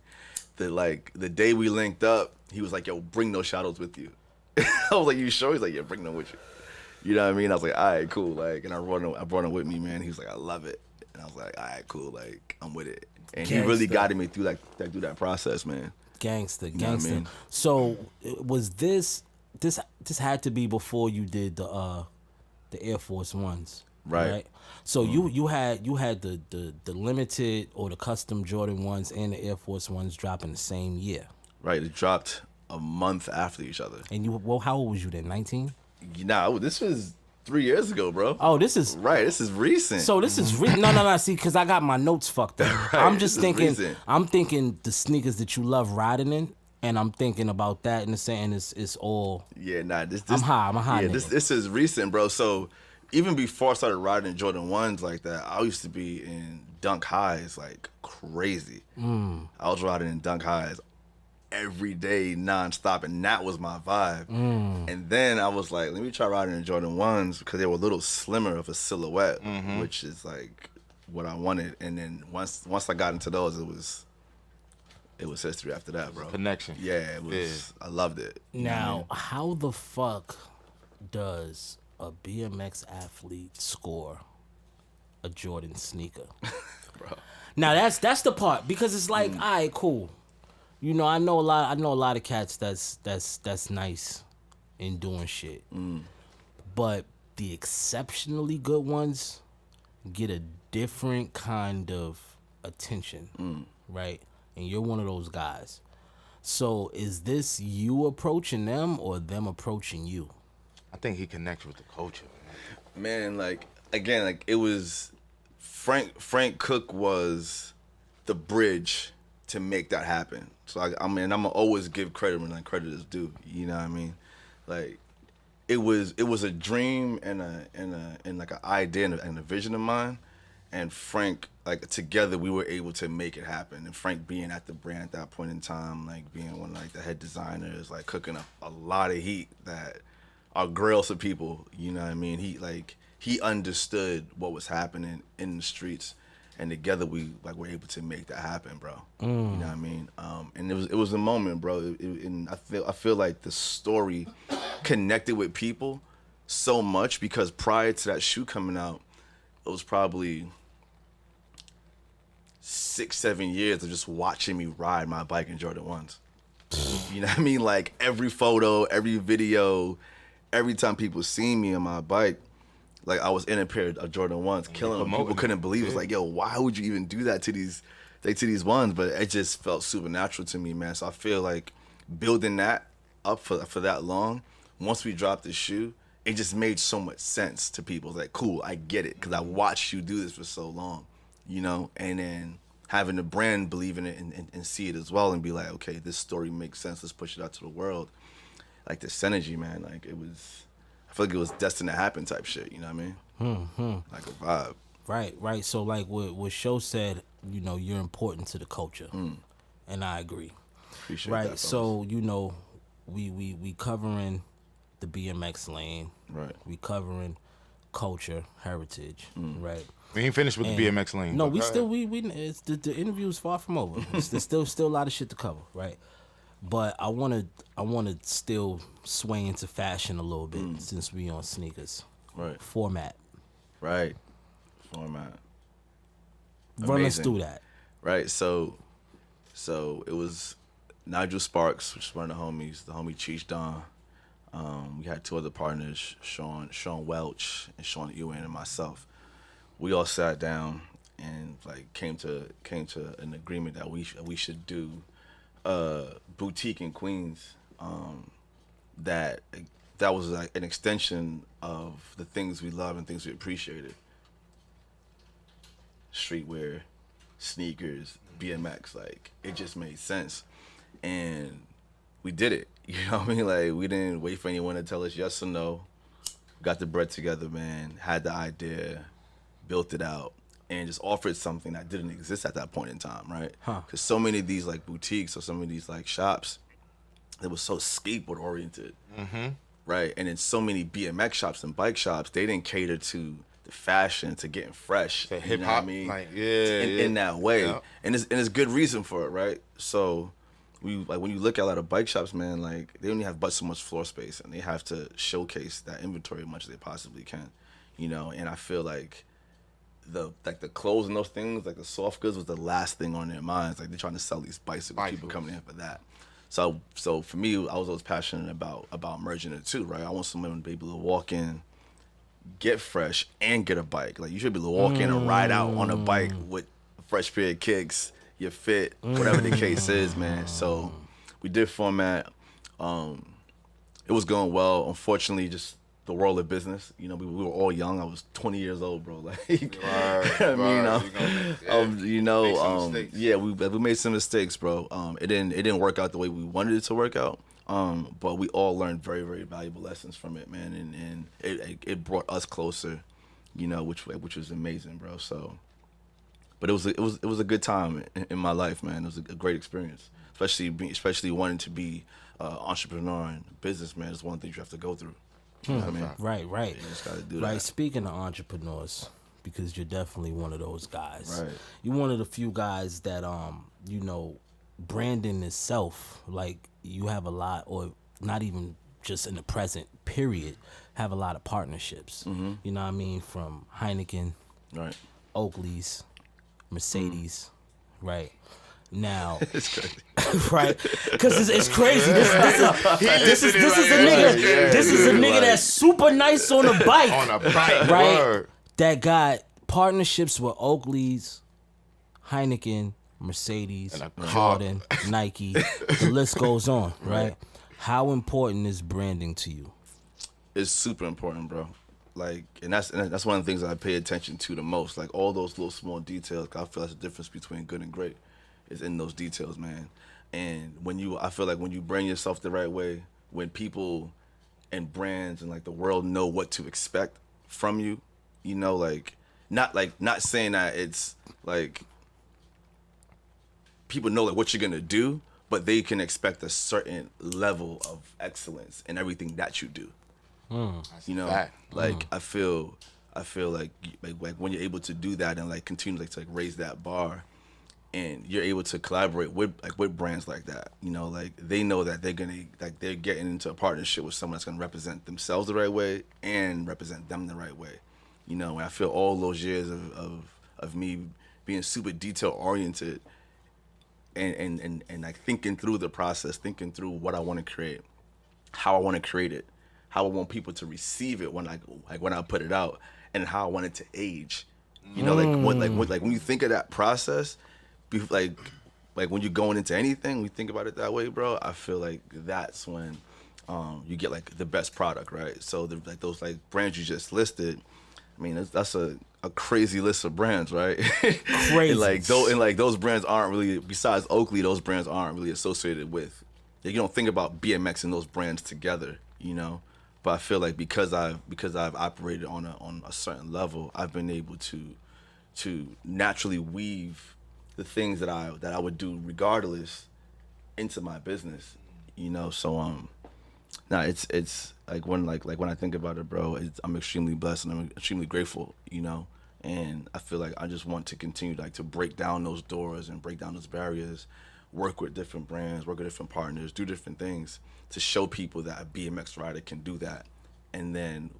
[SPEAKER 2] the day we linked up, he was like, "Yo, bring those Shadows with you." I was like, "You sure?" He's like, "Yeah, bring them with you." You know what I mean? I was like, all right, cool. Like, and I brought him with me, man. He was like, I love it. And I was like, all right, cool. Like, I'm with it. And he really guided me through that process, man.
[SPEAKER 1] Gangster.
[SPEAKER 2] You know what I mean?
[SPEAKER 1] So was this had to be before you did the Air Force Ones, right? So you had the limited or the custom Jordan 1s and the Air Force Ones dropping the same year.
[SPEAKER 2] Right. It dropped a month after each other.
[SPEAKER 1] And how old was you then? 19?
[SPEAKER 2] Nah, this was 3 years ago, bro.
[SPEAKER 1] Oh, this is
[SPEAKER 2] right. This is recent.
[SPEAKER 1] So this is no. See, because I got my notes fucked up.
[SPEAKER 2] Right,
[SPEAKER 1] I'm just thinking. I'm thinking the sneakers that you love riding in and I'm thinking about that and saying it's all.
[SPEAKER 2] Yeah, nah.
[SPEAKER 1] I'm high. I'm a high.
[SPEAKER 2] Yeah,
[SPEAKER 1] nigga.
[SPEAKER 2] this is recent, bro. So even before I started riding Jordan 1s like that, I used to be in Dunk Highs like crazy. I was riding in Dunk Highs every day, nonstop, and that was my vibe. And then I was like, let me try riding in Jordan 1s because they were a little slimmer of a silhouette, which is like what I wanted. And then once I got into those, it was history after that, bro.
[SPEAKER 3] Connection.
[SPEAKER 2] Yeah, it was. Yeah. I loved it.
[SPEAKER 1] Now, how the fuck does a BMX athlete score a Jordan sneaker?
[SPEAKER 2] Bro.
[SPEAKER 1] Now that's the part, because it's like, all right, cool. You know, I know a lot of cats that's nice in doing shit. But the exceptionally good ones get a different kind of attention, right? And you're one of those guys. So is this you approaching them or them approaching you?
[SPEAKER 3] I think he connects with the culture,
[SPEAKER 2] Man, like, again, like, it was Frank Cook was the bridge to make that happen. So I mean, I'm gonna always give credit when credit is due. You know what I mean? Like, it was a dream and like an idea and a vision of mine. And Frank, like, together we were able to make it happen. And Frank being at the brand at that point in time, like being one of like the head designers, like cooking up a lot of heat that are grails to people. You know what I mean? He understood what was happening in the streets, and together we were able to make that happen, bro. You know what I mean? And it was a moment, bro. And I feel like the story connected with people so much because prior to that shoe coming out, it was probably 6-7 years of just watching me ride my bike in Jordan 1s. You know what I mean? Like, every photo, every video, every time people see me on my bike, like, I was in a pair of Jordan 1s, killing them. People couldn't believe it. It's like, yo, why would you even do that to these ones? But it just felt supernatural to me, man. So I feel like building that up for that long, once we dropped the shoe, it just made so much sense to people. It's like, cool, I get it, because I watched you do this for so long, you know? And then having the brand believe in it and see it as well and be like, okay, this story makes sense. Let's push it out to the world. Like, this synergy, man, like, it was... I feel like it was destined to happen type shit, you know what I mean? Like a vibe.
[SPEAKER 1] Right. So like what Show said, you know, you're important to the culture. And I agree.
[SPEAKER 2] Appreciate
[SPEAKER 1] right.
[SPEAKER 2] that,
[SPEAKER 1] So, you know, we covering the BMX lane.
[SPEAKER 2] Right.
[SPEAKER 1] We covering culture, heritage, right?
[SPEAKER 3] We ain't finished with the BMX lane.
[SPEAKER 1] No, we still it's the interview is far from over. There's still a lot of shit to cover, right? But I wanna still sway into fashion a little bit since we on sneakers.
[SPEAKER 2] Right.
[SPEAKER 1] Format.
[SPEAKER 2] Right. Format.
[SPEAKER 1] Run us through that.
[SPEAKER 2] Right. So it was Nigel Sparks, which is one of the homies, the homie Cheech Don. We had two other partners, Sean Welch and Sean Ewan and myself. We all sat down and like came to an agreement that we should do boutique in Queens that was like an extension of the things we love and things we appreciated. Streetwear, sneakers, BMX, like it just made sense. And we did it. You know what I mean? Like, we didn't wait for anyone to tell us yes or no. We got the bread together, man, had the idea, built it out, and just offered something that didn't exist at that point in time, right? Because so many of these like boutiques or so many of these like shops, they were so skateboard oriented, right? And then so many BMX shops and bike shops, they didn't cater to the fashion, to getting fresh,
[SPEAKER 3] to
[SPEAKER 2] hip
[SPEAKER 3] hip
[SPEAKER 2] hop,
[SPEAKER 3] hop,
[SPEAKER 2] I mean,
[SPEAKER 3] like
[SPEAKER 2] in that way,
[SPEAKER 3] yeah.
[SPEAKER 2] and it's good reason for it, right? So when you look at a lot of bike shops, man, like they only have but so much floor space, and they have to showcase that inventory as much as they possibly can, you know. And I feel like the clothes and those things, like the soft goods, was the last thing on their minds. Like, they're trying to sell these bicycles, people coming in for that. So for me, I was always passionate about merging it too, right? I want someone to be able to walk in, get fresh, and get a bike. Like, you should be able to walk in and ride out on a bike with a fresh pair of kicks, your fit, whatever the case is, man. So we did format. It was going well. Unfortunately, just the world of business. You know, we were all young. I was 20 years old, bro. Like, we made some mistakes, bro. It didn't work out the way we wanted it to work out. But we all learned very, very valuable lessons from it, man, and it brought us closer, you know, which was amazing, bro. So, but it was a good time in my life, man. It was a great experience, especially wanting to be entrepreneur and businessman is one thing you have to go through. You know what I mean?
[SPEAKER 1] Right.
[SPEAKER 2] You just gotta do
[SPEAKER 1] that.
[SPEAKER 2] Right.
[SPEAKER 1] Speaking of entrepreneurs, because you're definitely one of those guys.
[SPEAKER 2] Right.
[SPEAKER 1] You're one of the few guys that you know, branding itself, like you have a lot, or not even just in the present period, have a lot of partnerships.
[SPEAKER 2] Mm-hmm.
[SPEAKER 1] You know what I mean? From Heineken,
[SPEAKER 2] right,
[SPEAKER 1] Oakley's, Mercedes, right? Now,
[SPEAKER 2] it's crazy,
[SPEAKER 1] right? Because it's crazy. This is a nigga that's super nice on a bike,
[SPEAKER 3] right?
[SPEAKER 1] Word. That got partnerships with Oakley's, Heineken, Mercedes, Jordan, Nike. The list goes on, right? How important is branding to you?
[SPEAKER 2] It's super important, bro. Like, and that's one of the things I pay attention to the most. Like all those little small details. I feel that's the difference between good and great. Is in those details, man. And I feel like when you brand yourself the right way, when people and brands and like the world know what to expect from you, you know, not saying that it's like people know like what you're gonna do, but they can expect a certain level of excellence in everything that you do. You know, like I feel like when you're able to do that and like continue to raise that bar. And you're able to collaborate with brands like that, you know, like they know that they're getting into a partnership with someone that's gonna represent themselves the right way and represent them the right way, you know. And I feel all those years of me being super detail oriented and like thinking through the process, thinking through what I want to create, how I want to create it, how I want people to receive it when I put it out, and how I want it to age, you know, when you think of that process. Like when you're going into anything, we think about it that way, bro. I feel like that's when you get like the best product, right? So those brands you just listed, I mean that's a crazy list of brands, right?
[SPEAKER 1] Crazy.
[SPEAKER 2] and those brands aren't really, besides Oakley, those brands aren't really associated with. You don't think about BMX and those brands together, you know. But I feel like because I've operated on a certain level, I've been able to naturally weave the things that I would do regardless into my business, you know. So it's like when I think about it, bro, I'm extremely blessed and I'm extremely grateful, you know. And I feel like I just want to continue to break down those doors and break down those barriers, work with different brands, work with different partners, do different things to show people that a BMX rider can do that. And then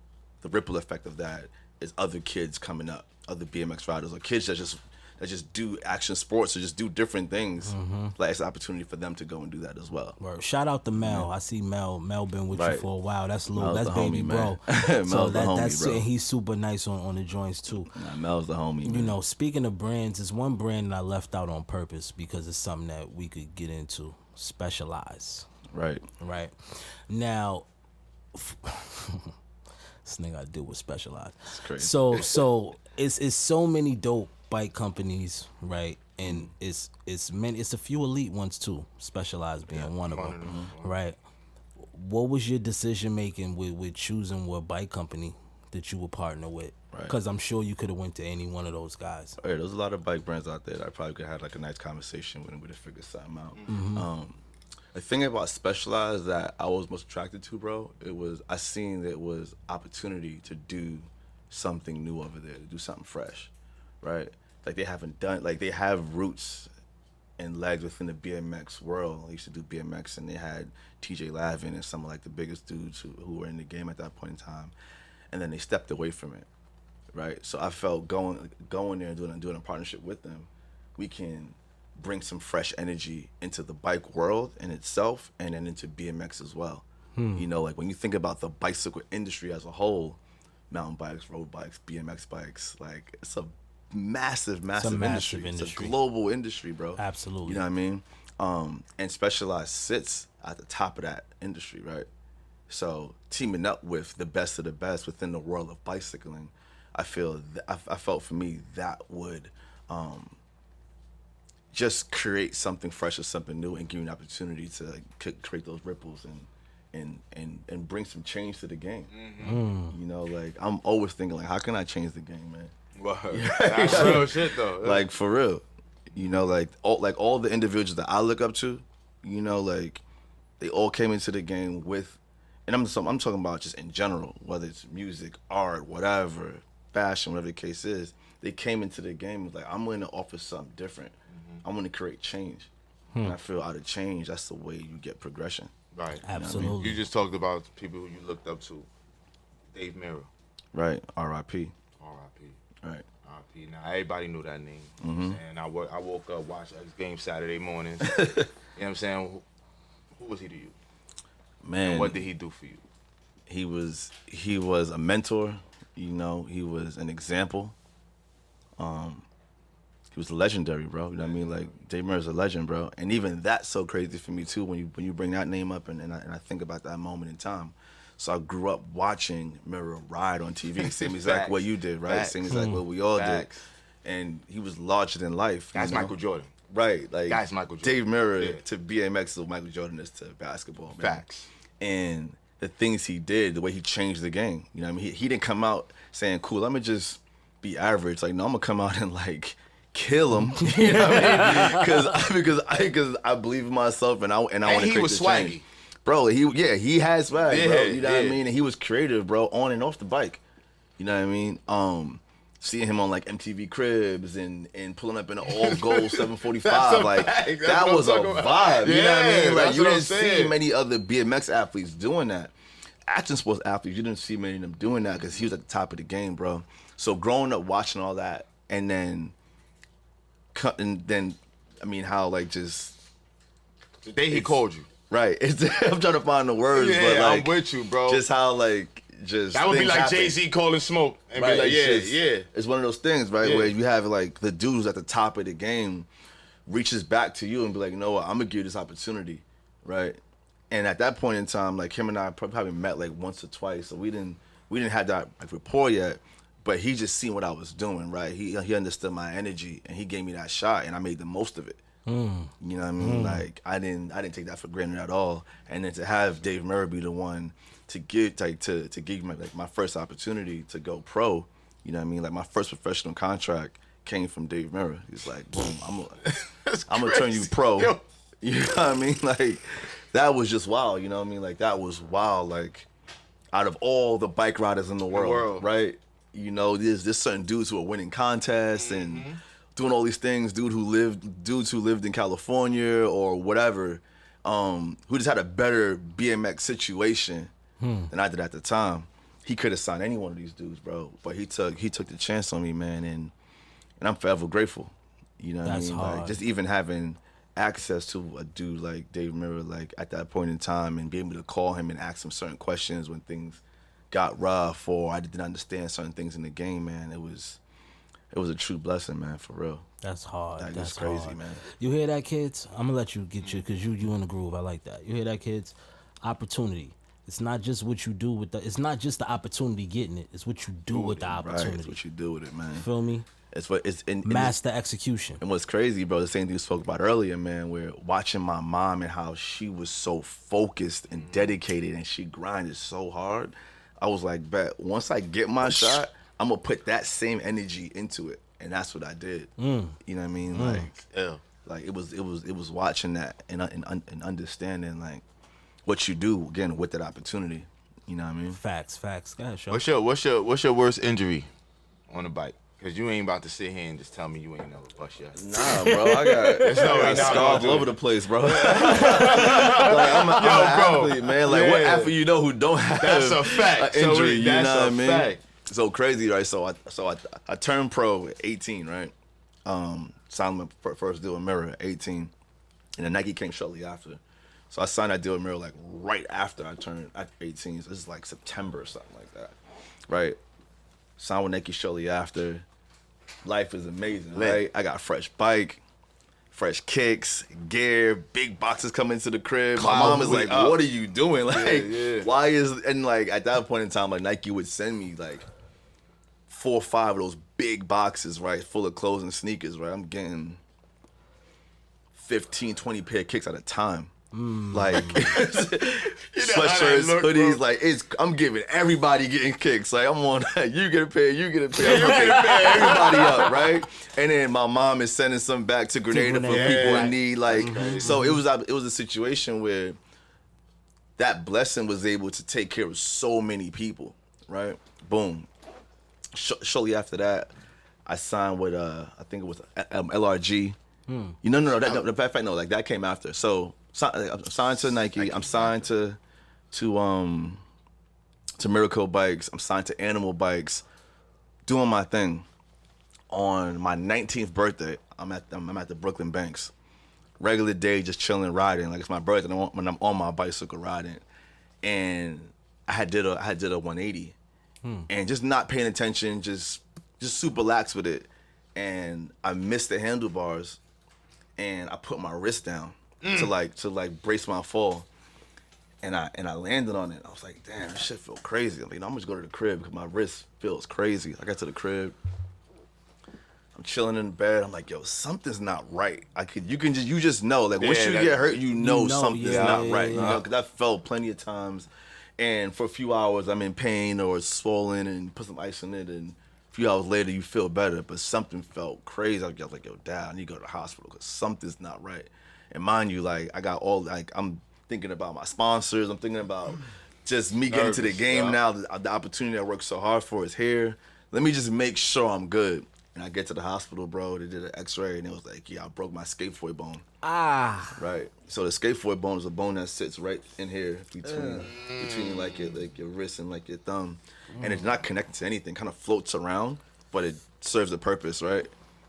[SPEAKER 2] the ripple effect of that is other kids coming up, other BMX riders, or kids that just do action sports or just do different things. Like it's an opportunity for them to go and do that as well.
[SPEAKER 1] Word. Shout out to Mel. I see Mel been with you for a while. That's baby
[SPEAKER 2] homie,
[SPEAKER 1] bro.
[SPEAKER 2] So
[SPEAKER 1] that's
[SPEAKER 2] bro.
[SPEAKER 1] it. He's super nice on the joints too.
[SPEAKER 2] Nah, Mel's the homie, man.
[SPEAKER 1] You know, speaking of brands, there's one brand that I left out on purpose because it's something that we could get into. Specialized.
[SPEAKER 2] Right.
[SPEAKER 1] Now, this thing I do with Specialized.
[SPEAKER 2] It's crazy.
[SPEAKER 1] So it's so many dope bike companies, right? And it's a few elite ones too. Specialized being one of them, right? What was your decision making with choosing what bike company that you would partner with? Because I'm sure you could have went to any one of those guys.
[SPEAKER 2] Yeah, there's a lot of bike brands out there that I probably could have a nice conversation with to figure something out. The thing about Specialized that I was most attracted to, bro, I seen that it was opportunity to do something new over there, to do something fresh, right? Like they have roots and legs within the BMX world. They used to do BMX and they had TJ Lavin and some of the biggest dudes who were in the game at that point in time. And then they stepped away from it, right? So I felt going there and doing a partnership with them, we can bring some fresh energy into the bike world in itself and then into BMX as well. You know, when you think about the bicycle industry as a whole, mountain bikes, road bikes, BMX bikes, it's a massive industry. It's a global industry, bro.
[SPEAKER 1] Absolutely.
[SPEAKER 2] You know what I mean? And Specialized sits at the top of that industry, right? So teaming up with the best of the best within the world of bicycling, I felt for me that would just create something fresh or something new and give you an opportunity to like, create those ripples and bring some change to the game. You know, like I'm always thinking like, how can I change the game, man?
[SPEAKER 3] Well, that's real shit though.
[SPEAKER 2] Like for real, you know, like all the individuals that I look up to, you know, like they all came into the game with, and I'm talking about just in general, whether it's music, art, whatever, fashion, whatever the case is. They came into the game with like, I'm going to offer something different. I'm going to create change. And I feel out of change, that's the way you get progression.
[SPEAKER 3] Right.
[SPEAKER 1] Absolutely.
[SPEAKER 3] You know what I mean? You just talked about people who you looked up to. Dave Mirra.
[SPEAKER 2] Right. R.I.P.
[SPEAKER 3] R.I.P.
[SPEAKER 2] Right.
[SPEAKER 3] R.I.P. Now, everybody knew that name. You know what I'm saying? I woke up, watched X Games Saturday mornings. You know what I'm saying? Who was he to you?
[SPEAKER 2] Man.
[SPEAKER 3] And what did he do for you?
[SPEAKER 2] He was a mentor. You know, he was an example. He was legendary, bro. You know what I mean? Like, Dave Mirra's a legend, bro. And even that's so crazy for me, too, when you bring that name up and I think about that moment in time. So I grew up watching Mirra ride on TV. Same exact what you did, right? Same exact what we all did. And he was larger than life.
[SPEAKER 3] That's Michael Jordan.
[SPEAKER 2] Right. Like,
[SPEAKER 3] That's Michael Jordan.
[SPEAKER 2] Dave Mirra to BMX is what Michael Jordan is to basketball, man.
[SPEAKER 3] Facts.
[SPEAKER 2] And the things he did, the way he changed the game. You know what I mean? He didn't come out saying, cool, let me just be average. Like, no, I'm going to come out and, like, kill him. You know what I mean? Because I believe in myself and I want to create
[SPEAKER 3] he was
[SPEAKER 2] the
[SPEAKER 3] swaggy.
[SPEAKER 2] change. Bro, he had swag, bro. You know what I mean? And he was creative, bro, on and off the bike. You know what I mean? Seeing him on like MTV Cribs and pulling up in an all gold 745, like that was a vibe. You know what I mean? Like you didn't see many other BMX athletes doing that. Action sports athletes, you didn't see many of them doing that because he was at the top of the game, bro. So growing up watching all that, and then I mean how like just
[SPEAKER 3] the day he called you.
[SPEAKER 2] Right. I'm trying to find the words, but like
[SPEAKER 3] I'm with you, bro.
[SPEAKER 2] Just how like just
[SPEAKER 3] that would be like Jay-Z calling Smoke and be like, yeah.
[SPEAKER 2] It's one of those things, right, where you have like the dude who's at the top of the game reaches back to you and be like, you know what, I'm gonna give you this opportunity, right? And at that point in time, like him and I probably met like once or twice, so we didn't have that like rapport yet. But he just seen what I was doing, right? He understood my energy and he gave me that shot and I made the most of it. You know what I mean? Like I didn't take that for granted at all. And then to have Dave Mirra be the one to give to give me like my first opportunity to go pro, you know what I mean? Like my first professional contract came from Dave Mirra. He's like, boom, I'm gonna turn you pro. Yo. You know what I mean? Like that was just wild, you know what I mean? Like that was wild. Like out of all the bike riders in the world. Right? You know, there's certain dudes who are winning contests and doing all these things, dudes who lived in California or whatever, who just had a better BMX situation than I did at the time. He could have signed any one of these dudes, bro. But he took the chance on me, man, and I'm forever grateful. You know what I mean?
[SPEAKER 1] Hard.
[SPEAKER 2] Like just even having access to a dude like Dave Mirra, like at that point in time, and being able to call him and ask him certain questions when things got rough or I didn't understand certain things in the game, man. It was a true blessing, man, for real.
[SPEAKER 1] That's hard.
[SPEAKER 2] Like,
[SPEAKER 1] That's
[SPEAKER 2] crazy,
[SPEAKER 1] hard.
[SPEAKER 2] man.
[SPEAKER 1] You hear that, kids? I'm gonna let you get you because you in the groove. I like that. You hear that, kids? Opportunity. It's not just what you do with it's not just the opportunity getting it. It's what you do with the opportunity.
[SPEAKER 2] Right, it's what you do with it, man.
[SPEAKER 1] You feel me? Master execution.
[SPEAKER 2] And what's crazy, bro, the same thing we spoke about earlier, man, where watching my mom and how she was so focused and dedicated and she grinded so hard, I was like, bet, once I get my shot, I'm gonna put that same energy into it. And that's what I did. You know what I mean? Like it was watching that and understanding like what you do again with that opportunity. You know what I mean?
[SPEAKER 1] Facts. Go ahead, show.
[SPEAKER 3] What's your worst injury on the bike? Cause you ain't about to sit here and just tell me you ain't never bust yet.
[SPEAKER 2] Nah, bro, I got scars all over the place, bro. Like, I'm an athlete, man. Like what athlete you know who don't have
[SPEAKER 3] that's a fact.
[SPEAKER 2] An injury?
[SPEAKER 3] You know what I mean? Fact.
[SPEAKER 2] So crazy, right? So I turned pro at 18, right? Signed my first deal with Mirra at 18, and then Nike came shortly after. So I signed that deal with Mirra like right after I turned at 18. So this is like September or something like that, right? Signed with Nike shortly after. Life is amazing, right? I got a fresh bike, fresh kicks, gear, big boxes coming into the crib. My mom is like, what are you doing? Like, why is, and like at that point in time, like Nike would send me like 4 or 5 of those big boxes, right, full of clothes and sneakers, right? I'm getting 15, 20 pair of kicks at a time. Like sweatshirts, hoodies, bro. Like I'm giving everybody getting kicks. Like I'm on you get a pair, you get a pair, I'm getting everybody up, right? And then my mom is sending some back to Grenada for people in need. Like so it was a situation where that blessing was able to take care of so many people, right? Boom. Shortly after that, I signed with I think it was LRG. No, the fact no, like that came after. So I'm signed to Nike. I'm signed to Miracle Bikes. I'm signed to Animal Bikes. Doing my thing. On my 19th birthday, I'm at the Brooklyn Banks. Regular day, just chilling, riding. Like it's my birthday when I'm on my bicycle riding, and I did a 180, and just not paying attention, just super lax with it, and I missed the handlebars, and I put my wrist down. To brace my fall, and I landed on it. I was like, damn, this shit feel crazy. I'm like, I'm just go to the crib because my wrist feels crazy. I got to the crib, I'm chilling in the bed. I'm like, yo, something's not right. You just know. Like once you get hurt, you know something's not right. You know, because I fell plenty of times, and for a few hours I'm in pain or it's swollen, and put some ice in it, and a few hours later you feel better. But something felt crazy. I was like, yo, Dad, I need to go to the hospital because something's not right. And mind you, like I got I'm thinking about my sponsors. I'm thinking about just me getting to the game now. The opportunity I worked so hard for is here. Let me just make sure I'm good. And I get to the hospital, bro. They did an X-ray, and it was like, yeah, I broke my scaphoid bone. Right. So the scaphoid bone is a bone that sits right in here between like your wrist and like your thumb, and it's not connected to anything. Kind of floats around, but it serves a purpose, right?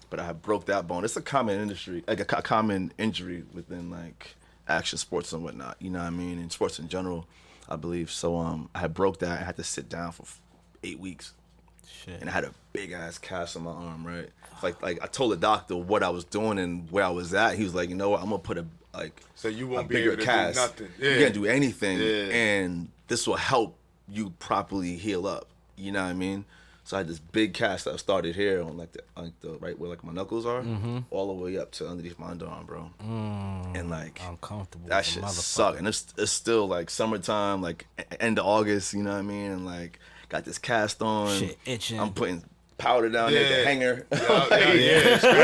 [SPEAKER 2] But I had broke that bone. It's a common industry, like a common injury within like action sports and whatnot. You know what I mean? In sports in general, I believe. So I had broke that. I had to sit down for 8 weeks. Shit. And I had a big ass cast on my arm, right? Like I told the doctor what I was doing and where I was at. He was like, you know what? I'm gonna put
[SPEAKER 3] so you won't
[SPEAKER 2] be able to
[SPEAKER 3] cast. Do nothing.
[SPEAKER 2] You can't do anything, and this will help you properly heal up. You know what I mean? So I had this big cast that started here on like the right where like my knuckles are, all the way up to underneath my underarm, bro. And like
[SPEAKER 1] uncomfortable.
[SPEAKER 2] That shit sucked. And it's still like summertime, like end of August. You know what I mean? And like got this cast on.
[SPEAKER 1] Shit itching.
[SPEAKER 2] I'm putting powder down there, the hanger. I'm like, get this thing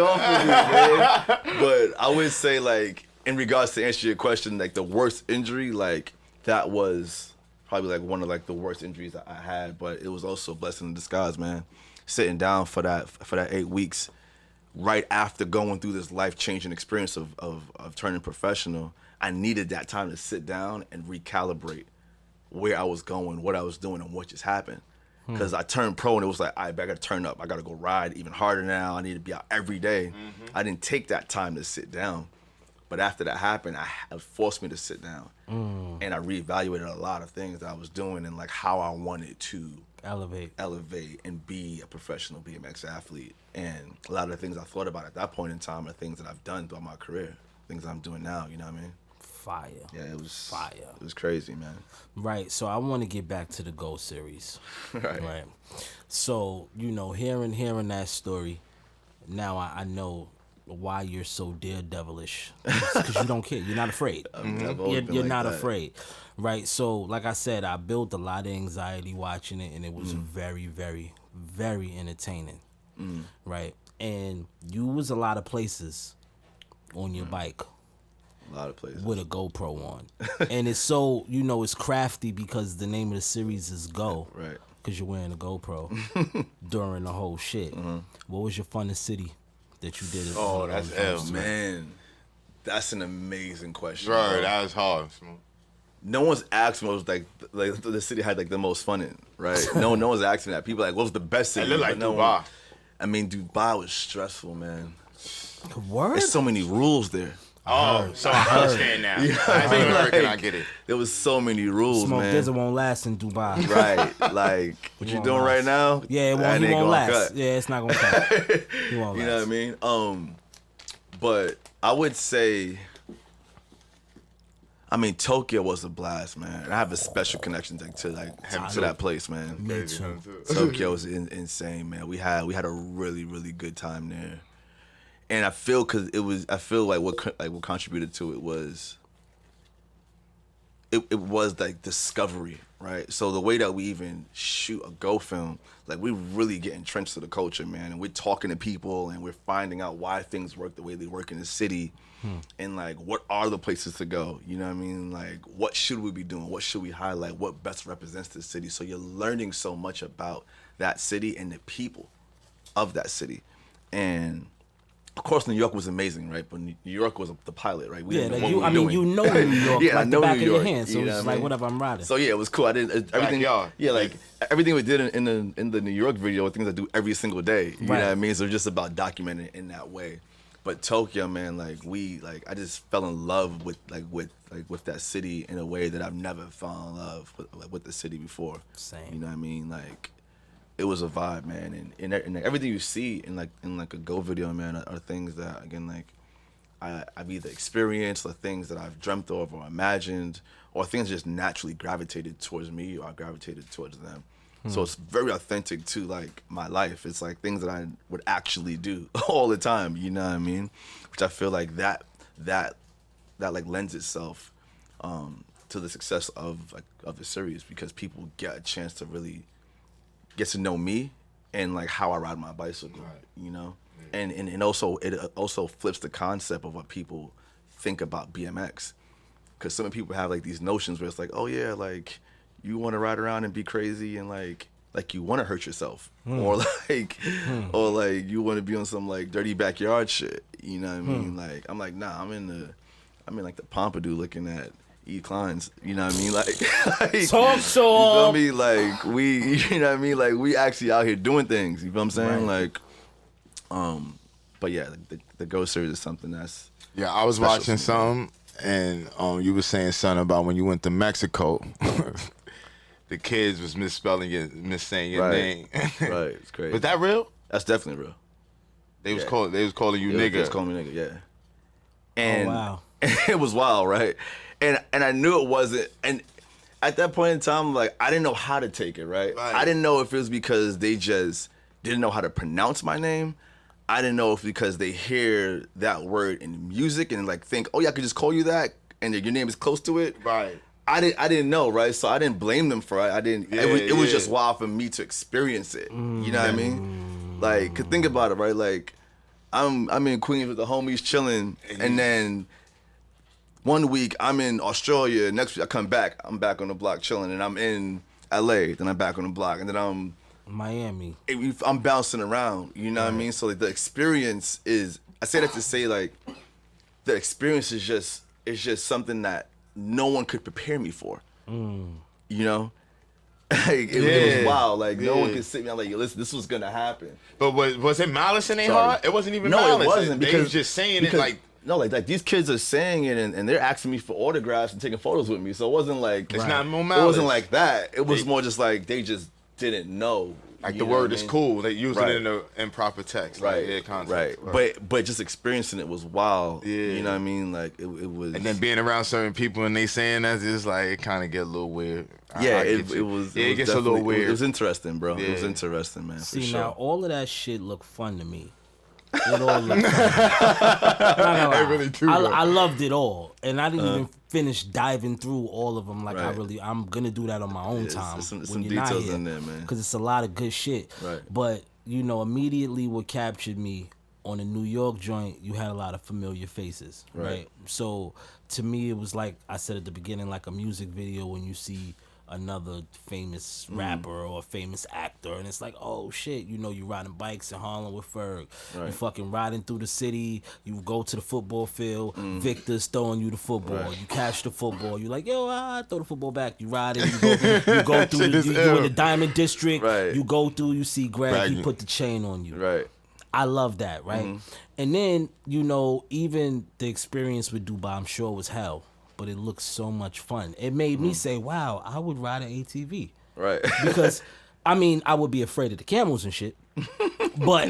[SPEAKER 2] off of me, man. But I would say like in regards to answer your question, like the worst injury, like that was probably like one of like the worst injuries that I had, but it was also a blessing in disguise, man. Sitting down for that 8 weeks, right after going through this life-changing experience of turning professional, I needed that time to sit down and recalibrate where I was going, what I was doing, and what just happened. Because I turned pro and it was like, I gotta turn up. I gotta go ride even harder now. I need to be out every day. I didn't take that time to sit down. But after that happened, it forced me to sit down. And I reevaluated a lot of things that I was doing and like how I wanted to elevate and be a professional BMX athlete. And a lot of the things I thought about at that point in time are things that I've done throughout my career, things I'm doing now, you know what I mean?
[SPEAKER 1] Fire.
[SPEAKER 2] Yeah, it was
[SPEAKER 1] fire.
[SPEAKER 2] It was crazy, man.
[SPEAKER 1] Right. So I want to get back to the Go series.
[SPEAKER 2] Right.
[SPEAKER 1] So, you know, hearing that story, now I know why you're so daredevilish. Because you don't care. You're not afraid. You're like not afraid. Right. So, like I said, I built a lot of anxiety watching it, and it was very, very, very entertaining. Right. And you was a lot of places on your bike.
[SPEAKER 2] A lot of places.
[SPEAKER 1] With a GoPro on. And it's so, you know, it's crafty because the name of the series is Go.
[SPEAKER 2] Right.
[SPEAKER 1] Because you're wearing a GoPro during the whole shit. What was your funnest city that you did?
[SPEAKER 3] Oh, that's L,
[SPEAKER 2] man. That's an amazing question.
[SPEAKER 3] Right, that was hard.
[SPEAKER 2] No one's asked me what was like the city had like the most fun in, right? No one's asking that. People are like, what was the best city?
[SPEAKER 3] It looked like Dubai.
[SPEAKER 2] I mean, Dubai was stressful, man.
[SPEAKER 1] Word?
[SPEAKER 2] There's so many rules there.
[SPEAKER 3] Oh, so I understand now.
[SPEAKER 2] You know
[SPEAKER 3] As an American, I
[SPEAKER 2] like,
[SPEAKER 3] get it.
[SPEAKER 2] There was so many rules,
[SPEAKER 1] Smoke
[SPEAKER 2] man.
[SPEAKER 1] Dizzle won't last in Dubai.
[SPEAKER 2] Right, like what you doing right now?
[SPEAKER 1] Yeah, it won't. He won't last. Yeah, it's not gonna cut. He won't last.
[SPEAKER 2] You know what I mean? But I would say, Tokyo was a blast, man. I have a special connection to that place, man.
[SPEAKER 1] Me too.
[SPEAKER 2] Tokyo was insane, man. We had a really, really good time there, and I feel like what contributed to it was it was like discovery, right? So the way that we even shoot a Go film, like we really get entrenched to the culture, man, and we're talking to people and we're finding out why things work the way they work in the city, and like what are the places to go, you know what I mean? Like what should we be doing? What should we highlight? What best represents the city? So you're learning so much about that city and the people of that city, and of course, New York was amazing, right? But New York was the pilot, right?
[SPEAKER 1] You know New York
[SPEAKER 2] yeah,
[SPEAKER 1] like
[SPEAKER 2] I know
[SPEAKER 1] the back
[SPEAKER 2] New
[SPEAKER 1] of
[SPEAKER 2] York,
[SPEAKER 1] your hand. So it's like whatever, I'm riding.
[SPEAKER 2] So yeah, it was cool. I did everything. Yeah, like everything we did in the New York video are things I do every single day. You know what I mean? So it's just about documenting in that way. But Tokyo, man, I just fell in love with that city in a way that I've never fallen in love with the city before.
[SPEAKER 1] Same.
[SPEAKER 2] You know what I mean? Like, it was a vibe, man, and everything you see in a Go video, man, are things that again I've either experienced or things that I've dreamt of or imagined, or things that just naturally gravitated towards me or I gravitated towards them. So it's very authentic to like my life. It's like things that I would actually do all the time. You know what I mean? Which I feel like that like lends itself to the success of the series, because people get a chance to really get to know me and like how I ride my bicycle, you know? And also it also flips the concept of what people think about BMX. Cause some people have like these notions where it's like, oh yeah, like you want to ride around and be crazy and like you want to hurt yourself or like you want to be on some like dirty backyard shit, you know what I mean? Like I'm like, nah, I'm in like the Pompidou looking at E. Klein's, you know what I mean? Like
[SPEAKER 1] talk
[SPEAKER 2] you know what I mean? Like we, you know what I mean? Like we actually out here doing things, you know what I'm saying?
[SPEAKER 1] Right.
[SPEAKER 2] Like, but yeah, the Go series is something that's
[SPEAKER 3] I was watching something and you were saying something about when you went to Mexico. The kids was missaying your name.
[SPEAKER 2] Right, it's crazy.
[SPEAKER 3] Was that real?
[SPEAKER 2] That's definitely real.
[SPEAKER 3] They was calling you nigga.
[SPEAKER 2] They was calling me nigga, yeah. And,
[SPEAKER 1] wow.
[SPEAKER 2] And it was wild, right? And I knew it wasn't. And at that point in time, like I didn't know how to take it, right? I didn't know if it was because they just didn't know how to pronounce my name. I didn't know if because they hear that word in music and like think, oh yeah, I could just call you that, and your name is close to it.
[SPEAKER 3] Right.
[SPEAKER 2] I didn't know, right? So I didn't blame them for it. I didn't.
[SPEAKER 3] Yeah,
[SPEAKER 2] it was just wild for me to experience it. You know what I mean? Like, 'cause think about it, right? Like, I'm in Queens with the homies chilling, and then one week I'm in Australia. Next week I come back. I'm back on the block chilling, and I'm in LA. Then I'm back on the block, and then I'm
[SPEAKER 1] Miami.
[SPEAKER 2] I'm bouncing around. You know what I mean? So like, the experience is. I say that to say like, the experience is just something that no one could prepare me for, you know? Like, it was wild. Like, no one could sit me. I'm like, yo, listen, this was gonna happen.
[SPEAKER 3] But was it malice in their heart? It wasn't even malice.
[SPEAKER 2] No, it wasn't.
[SPEAKER 3] They was just saying it like...
[SPEAKER 2] No, like these kids are saying it and they're asking me for autographs and taking photos with me. So it wasn't like...
[SPEAKER 3] It's not more malice.
[SPEAKER 2] It wasn't like that. It was more just like, they just didn't know.
[SPEAKER 3] Like, the word is cool. They using it in the improper text.
[SPEAKER 2] Right,
[SPEAKER 3] like, concept.
[SPEAKER 2] Right. But just experiencing it was wild. Yeah. You know what I mean? Like, it was...
[SPEAKER 3] And then being around certain people and they saying that, it's like, it kind of get a little weird.
[SPEAKER 2] Yeah, it gets a little weird. It was interesting, bro.
[SPEAKER 3] Yeah.
[SPEAKER 2] It was interesting, man,
[SPEAKER 1] See,
[SPEAKER 2] for sure.
[SPEAKER 1] now, all of that shit looked fun to me. It all looked fun.
[SPEAKER 3] It really do.
[SPEAKER 1] I loved it all. And I didn't even finish diving through all of them. Like, I'm going to do that on my own time.
[SPEAKER 2] There's
[SPEAKER 1] when
[SPEAKER 2] some
[SPEAKER 1] you're not
[SPEAKER 2] details
[SPEAKER 1] here,
[SPEAKER 2] in there, man.
[SPEAKER 1] because it's a lot of good shit.
[SPEAKER 2] Right.
[SPEAKER 1] But, you know, immediately what captured me on the New York joint, you had a lot of familiar faces, right? So, to me, it was like I said at the beginning, like a music video when you see another famous rapper or a famous actor, and it's like, oh shit, you know, you riding bikes in Harlem with Ferg, you fucking riding through the city, you go to the football field, Victor's throwing you the football, you catch the football, you like, yo, I throw the football back, you ride it, you go through, you in the Diamond District, you go through, you see Greg, he put the chain on you.
[SPEAKER 2] Right.
[SPEAKER 1] I love that, right? And then, you know, even the experience with Dubai, I'm sure was hell, but it looks so much fun. It made me say, wow, I would ride an ATV.
[SPEAKER 2] Right.
[SPEAKER 1] Because, I mean, I would be afraid of the camels and shit. But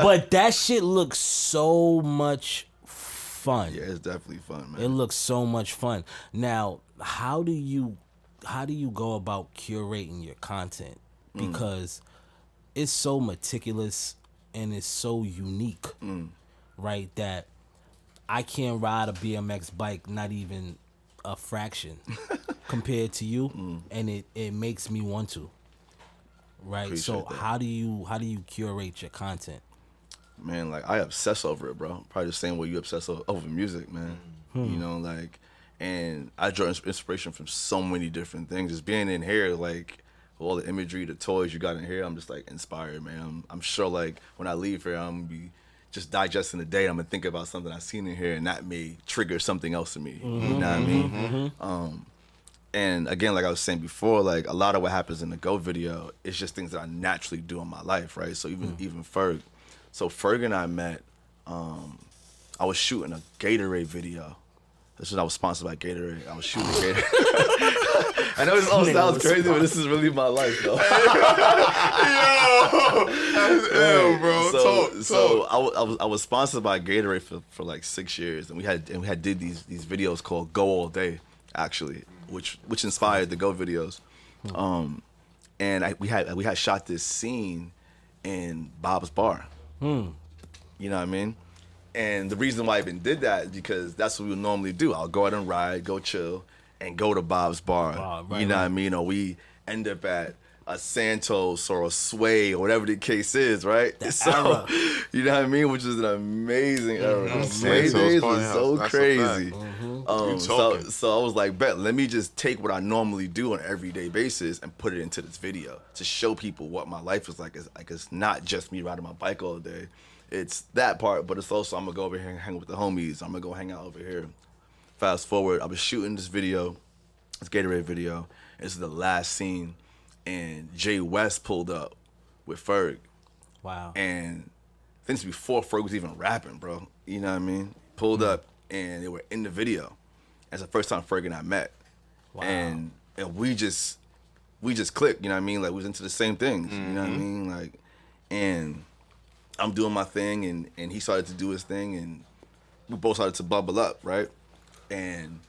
[SPEAKER 1] but that shit looks so much fun.
[SPEAKER 2] Yeah, it's definitely fun, man.
[SPEAKER 1] It looks so much fun. Now, how do you go about curating your content? Because it's so meticulous and it's so unique, right? That I can't ride a BMX bike, not even a fraction, compared to you, and it makes me want to, right?
[SPEAKER 2] Appreciate
[SPEAKER 1] So
[SPEAKER 2] that.
[SPEAKER 1] how do you curate your content?
[SPEAKER 2] Man, like I obsess over it, bro. Probably the same way you obsess over music, man. You know, like, and I draw inspiration from so many different things. Just being in here, like all the imagery, the toys you got in here, I'm just like inspired, man. I'm sure like when I leave here, I'm gonna be just digesting the day. I'm gonna think about something I've seen in here, and that may trigger something else in me. You know what I mean? And again, like I was saying before, like a lot of what happens in the Go video is just things that I naturally do in my life, right? So even Ferg. So Ferg and I met, I was shooting a Gatorade video. This was I was sponsored by Gatorade. I was shooting Gatorade. I know this all sounds crazy, but this is really my life, though.
[SPEAKER 3] That's ill, bro.
[SPEAKER 2] So I was sponsored by Gatorade for like 6 years, and we had did these videos called Go All Day, actually, which inspired the Go videos. And we had shot this scene in Bob's Bar. You know what I mean? And the reason why I even did that is because that's what we would normally do. I'll go out and ride, go chill, and go to Bob's Bar.
[SPEAKER 1] Wow, right,
[SPEAKER 2] you know what I mean? Or we end up at a Santos or a Sway or whatever the case is, right? So, you know what I mean? Which is an amazing era. The Sway days was so crazy. So I was like, bet, let me just take what I normally do on an everyday basis and put it into this video to show people what my life is like. It's not just me riding my bike all day. It's that part, but it's also I'm gonna go over here and hang with the homies. I'm gonna go hang out over here. Fast forward, I was shooting this video, this Gatorade video. This is the last scene, and Jay West pulled up with Ferg.
[SPEAKER 1] Wow.
[SPEAKER 2] And I think it's before Ferg was even rapping, bro. You know what I mean? Pulled up, and they were in the video. That's the first time Ferg and I met.
[SPEAKER 1] Wow.
[SPEAKER 2] And we just clicked. You know what I mean? Like we was into the same things. You know what I mean? Like, and I'm doing my thing, and he started to do his thing, and we both started to bubble up, right? And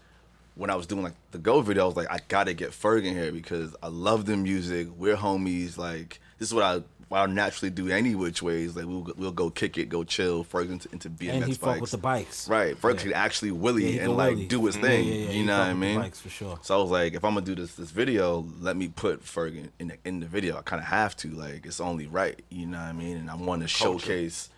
[SPEAKER 2] when I was doing like the Go video, I was like, I gotta get Ferg in here because I love the music. We're homies. Like this is what I naturally do any which ways. Like we'll go kick it, go chill. Ferg into BMX
[SPEAKER 1] and he
[SPEAKER 2] bikes.
[SPEAKER 1] fuck with the bikes.
[SPEAKER 2] Right. Ferg could actually wheelie and like
[SPEAKER 1] wheelie.
[SPEAKER 2] do his thing. You know what I mean?
[SPEAKER 1] Bikes for sure.
[SPEAKER 2] So I was like, if I'm gonna do this video, let me put Ferg in the video. I kind of have to. Like it's only right. You know what I mean? And I want to showcase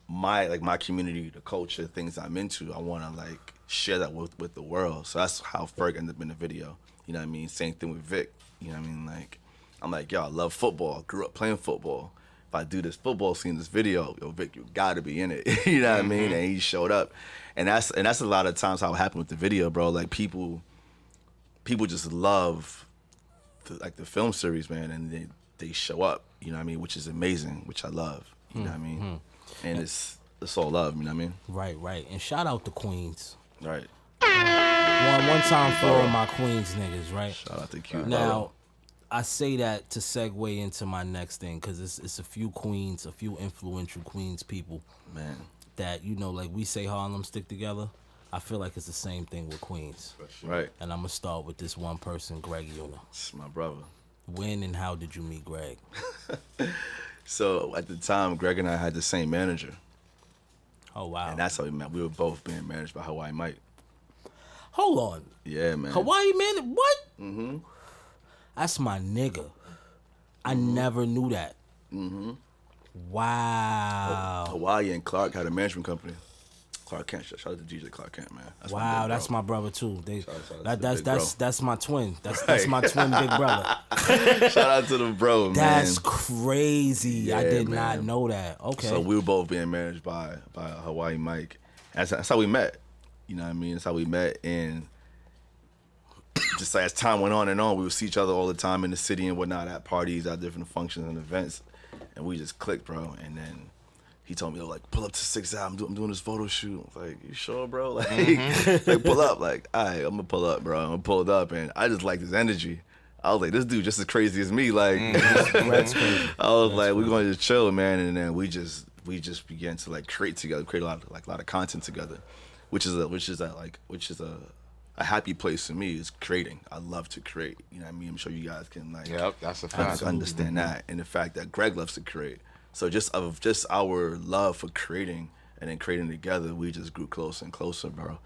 [SPEAKER 2] my community, the culture, things I'm into. I want to like share that with the world. So that's how Ferg ended up in the video. You know what I mean? Same thing with Vic. You know what I mean? Like I'm like, yo, I love football. I grew up playing football. If I do this football scene, this video, yo, Vic, you gotta be in it. You know what I mean? And he showed up. And that's a lot of times how it happened with the video, bro. Like people just love the film series, man, and they show up, you know what I mean, which is amazing, which I love. You know what I mean? And it's all love, you know what I mean?
[SPEAKER 1] Right. And shout out to Queens.
[SPEAKER 2] Right.
[SPEAKER 1] One time for all my Queens niggas, right?
[SPEAKER 2] Shout out to Q.
[SPEAKER 1] Now, I say that to segue into my next thing because it's a few Queens, a few influential Queens people,
[SPEAKER 2] man,
[SPEAKER 1] that, you know, like we say Harlem stick together. I feel like it's the same thing with Queens.
[SPEAKER 2] Right.
[SPEAKER 1] And I'm going to start with this one person, Greg Una.
[SPEAKER 2] It's my brother.
[SPEAKER 1] When and how did you meet Greg?
[SPEAKER 2] So at the time, Greg and I had the same manager.
[SPEAKER 1] Oh, wow.
[SPEAKER 2] And that's how we met. We were both being managed by Hawaii Mike.
[SPEAKER 1] Hold on.
[SPEAKER 2] Yeah, man.
[SPEAKER 1] Hawaii man, what? Mm-hmm. That's my nigga. I never knew that. Mm-hmm. Wow.
[SPEAKER 2] Hawaii and Clark had a management company. Clark Kent. Shout out to DJ Clark Kent, man.
[SPEAKER 1] That's my brother too. That's my twin. That's
[SPEAKER 2] Right.
[SPEAKER 1] my twin big brother.
[SPEAKER 2] Shout out to the bro, man.
[SPEAKER 1] That's crazy.
[SPEAKER 2] Yeah,
[SPEAKER 1] I did
[SPEAKER 2] man.
[SPEAKER 1] not know that. Okay.
[SPEAKER 2] So we were both being managed by Hawaii Mike. That's how we met. You know what I mean? That's how we met. And just as time went on and on, we would see each other all the time in the city and whatnot, at parties, at different functions and events. and we just clicked, bro. And then he told me, like, pull up to 6 Ave. I'm doing this photo shoot. I was like, you sure, bro? Like, like pull up. Like, all right, I'm gonna pull up, bro. I'm gonna pull it up, and I just like his energy. I was like, this dude just as crazy as me. Like,
[SPEAKER 1] That's crazy.
[SPEAKER 2] I was like, we're going to just chill, man. And then we just began to like create together, create a lot of content together, which is a happy place for me, is creating. I love to create. You know what I mean? I'm sure you guys can like
[SPEAKER 3] that's a fact.
[SPEAKER 2] Understand that, and the fact that Greg loves to create. So just our love for creating and then creating together, we just grew closer and closer, bro.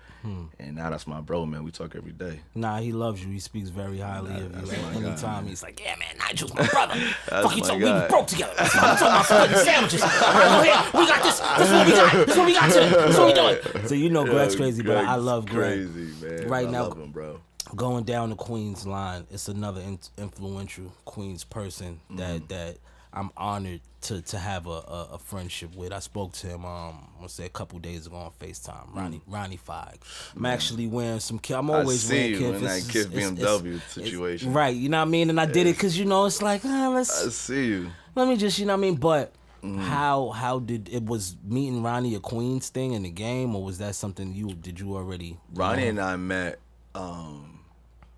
[SPEAKER 2] And now that's my bro, man. We talk every day.
[SPEAKER 1] Nah, he loves you. He speaks very highly of you. Anytime he's like, yeah, man, Nigel's my brother. Fuck you, talking. We broke together. That's what I'm talking about, splitting sandwiches. We got this. That's what we got. That's what we got today. That's what we doing. So you know Greg's crazy, but I love Greg.
[SPEAKER 2] Crazy, man.
[SPEAKER 1] Right now,
[SPEAKER 2] love him, bro.
[SPEAKER 1] Going down the Queens line, it's another influential Queens person that I'm honored to have a friendship with. I spoke to him, a couple days ago on FaceTime. Ronnie Feig. I'm actually wearing some. I'm always wearing Kith.
[SPEAKER 2] I see you in that Kith BMW situation.
[SPEAKER 1] Right, you know what I mean? And I did it because, you know, it's like,
[SPEAKER 2] I see you.
[SPEAKER 1] Let me just, you know what I mean? But how did it was meeting Ronnie a Queens thing in the game, or was that something you already?
[SPEAKER 2] Ronnie and I met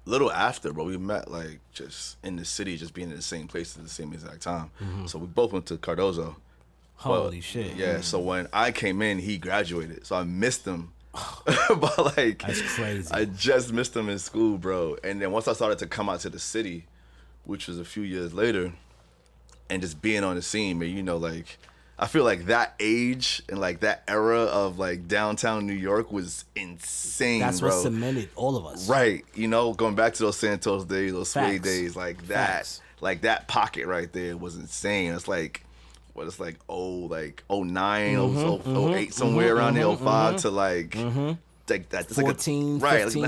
[SPEAKER 2] little after, bro. We met like just in the city, just being in the same place at the same exact time. So we both went to Cardozo.
[SPEAKER 1] Holy shit.
[SPEAKER 2] Yeah, so when I came in, he graduated. So I missed him. But like,
[SPEAKER 1] that's crazy.
[SPEAKER 2] I just missed him in school, bro. And then once I started to come out to the city, which was a few years later, and just being on the scene, man, you know, like, I feel like that age and like that era of like downtown New York was insane.
[SPEAKER 1] That's
[SPEAKER 2] bro.
[SPEAKER 1] What cemented all of us.
[SPEAKER 2] Right. You know, going back to those Santos days, those Sway days, like that.
[SPEAKER 1] Facts.
[SPEAKER 2] Like that pocket right there was insane. It's like, what, it's like 09, 08, somewhere around there, 05 to like, like that. It's
[SPEAKER 1] 14,
[SPEAKER 2] like right.
[SPEAKER 1] 15.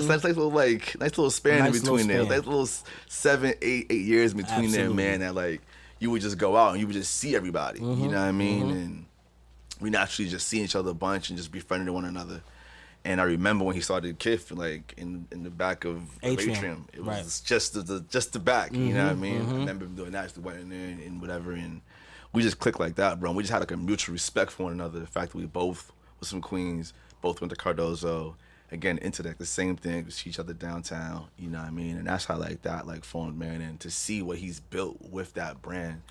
[SPEAKER 2] Like, nice little span in between there. Nice little 7, 8 years in between there, man, that like, you would just go out and you would just see everybody. You know what I mean? And we naturally just see each other a bunch and just befriended one another. And I remember when he started Kith, like in the back of Atrium. It was just the back. You know what I mean? I remember him doing that, went in there and whatever. And we just clicked like that, bro. And we just had like a mutual respect for one another. The fact that we both was from Queens, both went to Cardozo. Again, into like the same thing, we see each other downtown, you know what I mean? And that's how like that like formed, man. And to see what he's built with that brand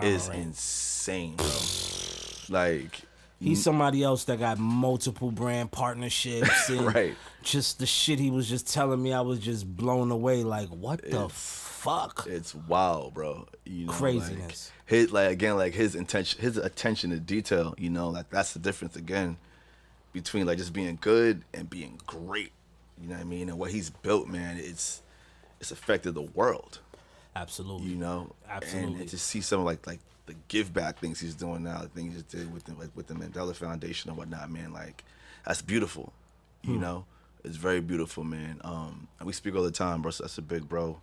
[SPEAKER 2] is insane, bro. Like,
[SPEAKER 1] he's somebody else that got multiple brand partnerships and
[SPEAKER 2] right.
[SPEAKER 1] Just the shit he was just telling me, I was just blown away. Like, what the fuck?
[SPEAKER 2] It's wild, bro. You know,
[SPEAKER 1] craziness.
[SPEAKER 2] Like, his attention to detail, you know, like that's the difference again between like just being good and being great, you know what I mean? And what he's built, man, it's affected the world.
[SPEAKER 1] Absolutely.
[SPEAKER 2] You know,
[SPEAKER 1] absolutely.
[SPEAKER 2] And to see some of like the give back things he's doing now, the things he did with the Mandela Foundation and whatnot, man, like that's beautiful. You know, it's very beautiful, man. And we speak all the time, bro. So that's a big bro.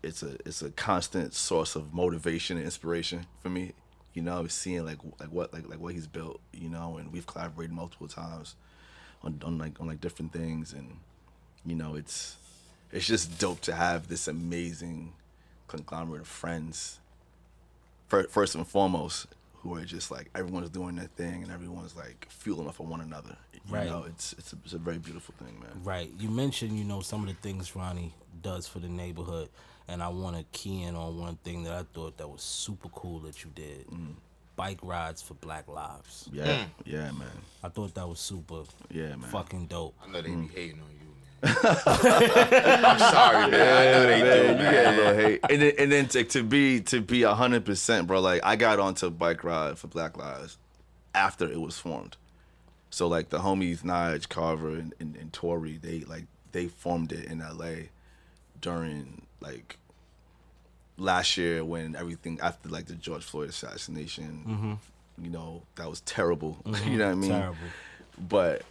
[SPEAKER 2] It's a constant source of motivation and inspiration for me. You know, seeing like what he's built, you know, and we've collaborated multiple times on different things, and you know, it's just dope to have this amazing conglomerate of friends. First and foremost, who are just like everyone's doing their thing and everyone's like fueling off of one another. You know, it's a very beautiful thing, man.
[SPEAKER 1] Right. You mentioned, you know, some of the things Ronnie does for the neighborhood. And I want to key in on one thing that I thought that was super cool that you did. Bike rides for Black Lives.
[SPEAKER 2] Yeah, yeah, man.
[SPEAKER 1] I thought that was super fucking dope.
[SPEAKER 3] I know they be hating on you, man. I'm sorry, man. I know they do,
[SPEAKER 2] man. You get a little hate. And then to be 100%, bro, like I got onto Bike Ride for Black Lives after it was formed. So like the homies Nige, Carver, and Tory, they formed it in LA during like last year when everything after like the George Floyd assassination, you know, that was terrible. You know what I mean?
[SPEAKER 1] Terrible.
[SPEAKER 2] But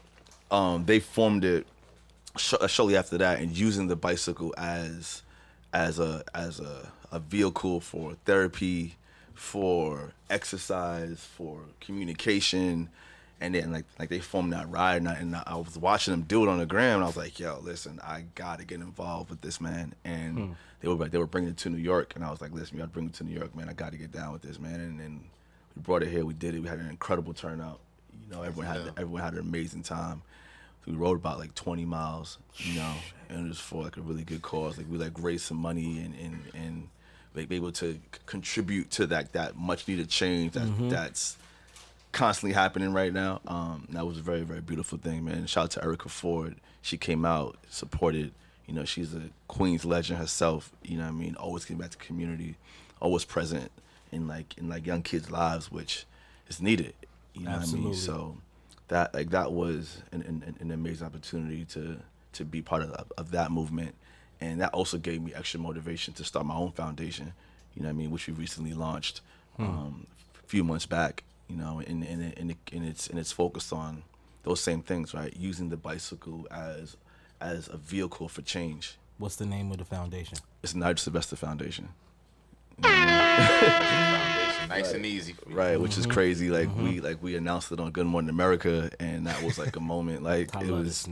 [SPEAKER 2] they formed it shortly after that, and using the bicycle as a vehicle for therapy, for exercise, for communication, And then like they formed that ride, and I was watching them do it on the gram, and I was like, yo, listen, I gotta get involved with this, man. And they were bringing it to New York, and I was like, listen, you gotta bring it to New York, man. I gotta get down with this, man. And we brought it here, we did it. We had an incredible turnout. You know, everyone had an amazing time. We rode about like 20 miles, you know, and it was for like a really good cause. Like we like raised some money and like be able to contribute to that much needed change that's constantly happening right now. That was a very, very beautiful thing, man. Shout out to Erica Ford. She came out, supported. You know, she's a Queens legend herself. You know what I mean? Always getting back to community, always present in young kids' lives, which is needed. You know what I mean? So that was an amazing opportunity to be part of that movement, and that also gave me extra motivation to start my own foundation. You know what I mean? Which we recently launched a few months back. You know, and it's focused on those same things, right? Using the bicycle as a vehicle for change.
[SPEAKER 1] What's the name of the foundation?
[SPEAKER 2] It's Nigel Sylvester Foundation.
[SPEAKER 3] Nice and easy for you.
[SPEAKER 2] Right, which is crazy. Like we announced it on Good Morning America, and that was like a moment. Like it was a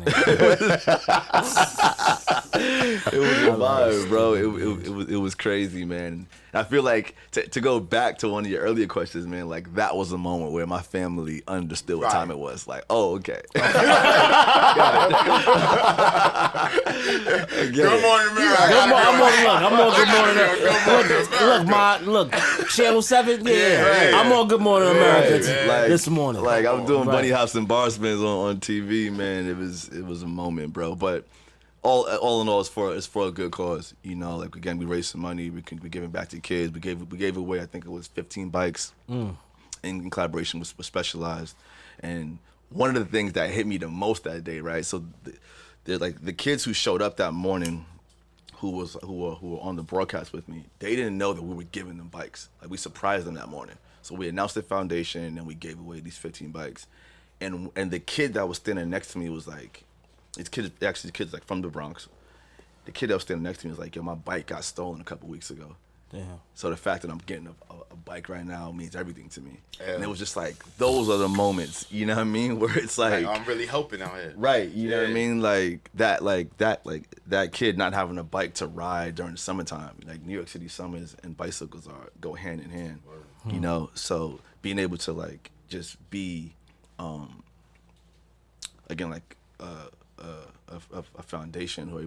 [SPEAKER 2] vibe, bro. It was crazy, man. And I feel like to go back to one of your earlier questions, man. Like that was a moment where my family understood what time it was. Like, oh, okay.
[SPEAKER 3] Good Morning America.
[SPEAKER 1] I'm on Good Morning America. Look, Channel 7. Yeah, I'm on Good Morning America this morning.
[SPEAKER 2] Like I'm doing bunny hops and bar spins on TV, man. It was a moment, bro. But all in all, it's for a good cause. You know, like again, we raised some money. We giving back to kids. We gave away, I think it was 15 bikes in collaboration with Specialized. And one of the things that hit me the most that day, right? So they're like the kids who showed up that morning, who were on the broadcast with me, they didn't know that we were giving them bikes. Like we surprised them that morning. So we announced the foundation, and then we gave away these 15 bikes. And the kid that was standing next to me was like, the kid's like from the Bronx. The kid that was standing next to me was like, yo, my bike got stolen a couple weeks ago.
[SPEAKER 1] Damn.
[SPEAKER 2] So the fact that I'm getting a bike right now means everything to me. Yeah. And it was just like, those are the moments, you know what I mean? Where it's like
[SPEAKER 3] I'm really helping out here.
[SPEAKER 2] Right, you know what I mean? Like that kid not having a bike to ride during the summertime. Like New York City summers and bicycles go hand in hand. You know, so being able to like just be again like a foundation who are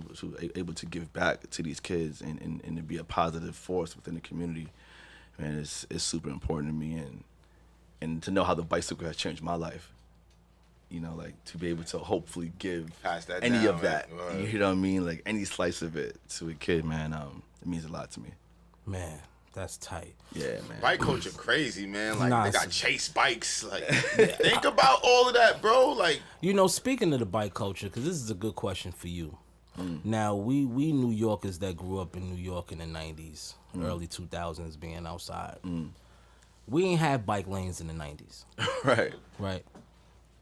[SPEAKER 2] able to give back to these kids and to be a positive force within the community, man, is super important to me, and to know how the bicycle has changed my life. You know, like to be able to hopefully give any of that, you know what I mean? Like any slice of it to a kid, man, it means a lot to me.
[SPEAKER 1] Man, that's tight.
[SPEAKER 2] Yeah, man.
[SPEAKER 3] Bike culture crazy, man. Like they got chase bikes. Like think about all of that, bro. Like,
[SPEAKER 1] you know, speaking of the bike culture, because this is a good question for you. Now we New Yorkers that grew up in New York in the 90s, early 2000s, being outside. We ain't had bike lanes in the 90s. Right.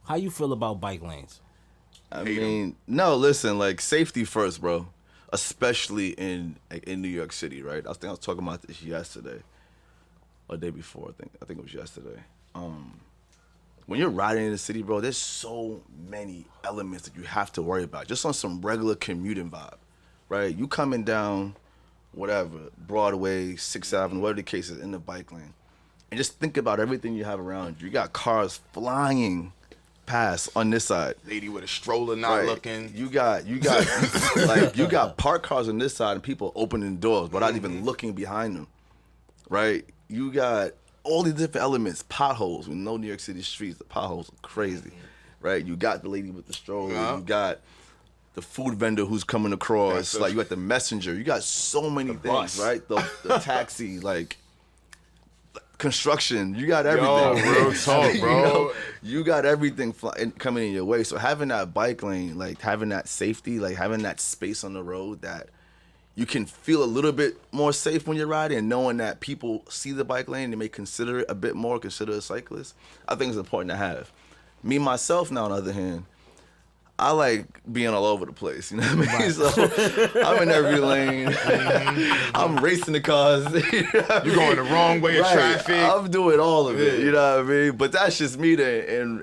[SPEAKER 1] How you feel about bike lanes?
[SPEAKER 2] I mean, no, listen, like safety first, bro. Especially in New York City, right? I was talking about this yesterday, or the day before. I think it was yesterday. When you're riding in the city, bro, there's so many elements that you have to worry about. Just on some regular commuting vibe, right? You coming down, whatever, Broadway, 6th Avenue, whatever the case is, in the bike lane, and just think about everything you have around you. You got cars flying past on this side.
[SPEAKER 3] Lady with a stroller not looking.
[SPEAKER 2] You got like you got parked cars on this side and people opening doors without even looking behind them. Right? You got all these different elements, potholes. We know New York City streets, the potholes are crazy. Right? You got the lady with the stroller, you got the food vendor who's coming across, like you got the messenger. You got so many things,
[SPEAKER 3] bus.
[SPEAKER 2] right? The taxi, like construction, you got everything.
[SPEAKER 3] Yo, real talk, bro.
[SPEAKER 2] You got everything coming in your way. So having that bike lane, like having that safety, like having that space on the road that you can feel a little bit more safe when you're riding, and knowing that people see the bike lane, they may consider it a bit more, consider a cyclist, I think it's important to have. Me, myself, now, on the other hand, I like being all over the place, you know what I mean? So I'm in every lane. I'm racing the cars. You know what
[SPEAKER 3] You're going the wrong way of traffic.
[SPEAKER 2] I'm doing all of it, you know what I mean? But that's just me and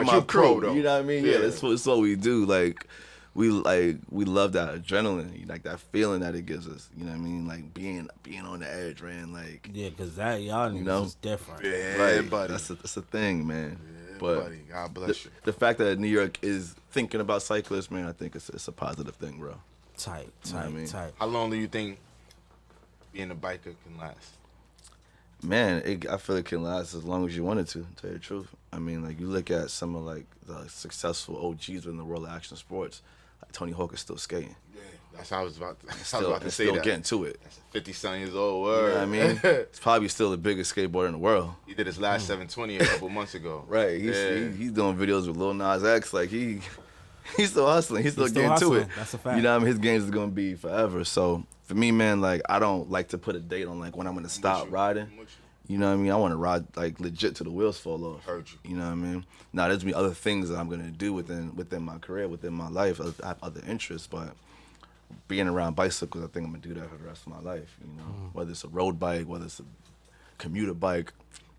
[SPEAKER 2] my crew,
[SPEAKER 3] though.
[SPEAKER 2] you know what I mean? Yeah, that's what we do. Like we love that adrenaline, like that feeling that it gives us, you know what I mean? Like being on the edge, man. Like
[SPEAKER 1] because that y'all niggas is different.
[SPEAKER 3] Yeah, buddy.
[SPEAKER 2] That's a thing, man.
[SPEAKER 3] Yeah,
[SPEAKER 2] but
[SPEAKER 3] buddy. God bless you.
[SPEAKER 2] The fact that New York is thinking about cyclists, man, I think it's a positive thing, bro.
[SPEAKER 1] Tight.
[SPEAKER 3] How long do you think being a biker can last?
[SPEAKER 2] Man, I feel it can last as long as you want it to tell you the truth. I mean, like, you look at some of, like, the successful OGs in the world of action sports, like Tony Hawk is still skating.
[SPEAKER 3] Yeah, that's how I was about to say
[SPEAKER 2] still
[SPEAKER 3] that.
[SPEAKER 2] Getting to it.
[SPEAKER 3] That's 50-something years old.
[SPEAKER 2] You know what I mean? It's probably still the biggest skateboarder in the world.
[SPEAKER 3] He did his last 720 a couple months ago.
[SPEAKER 2] Right. He's doing videos with Lil Nas X. Like, he's still hustling. He's still getting to it.
[SPEAKER 1] That's a fact.
[SPEAKER 2] You know what I mean? His games is going to be forever. So, for me, man, like, I don't like to put a date on, like, when I'm going to stop riding. You know what I mean? I want to ride, like, legit till the wheels fall off.
[SPEAKER 3] Heard you.
[SPEAKER 2] You know what I mean? Now, there's be other things that I'm going to do within my career, within my life. I have other interests, but being around bicycles, I think I'm going to do that for the rest of my life, you know? Whether it's a road bike, whether it's a commuter bike,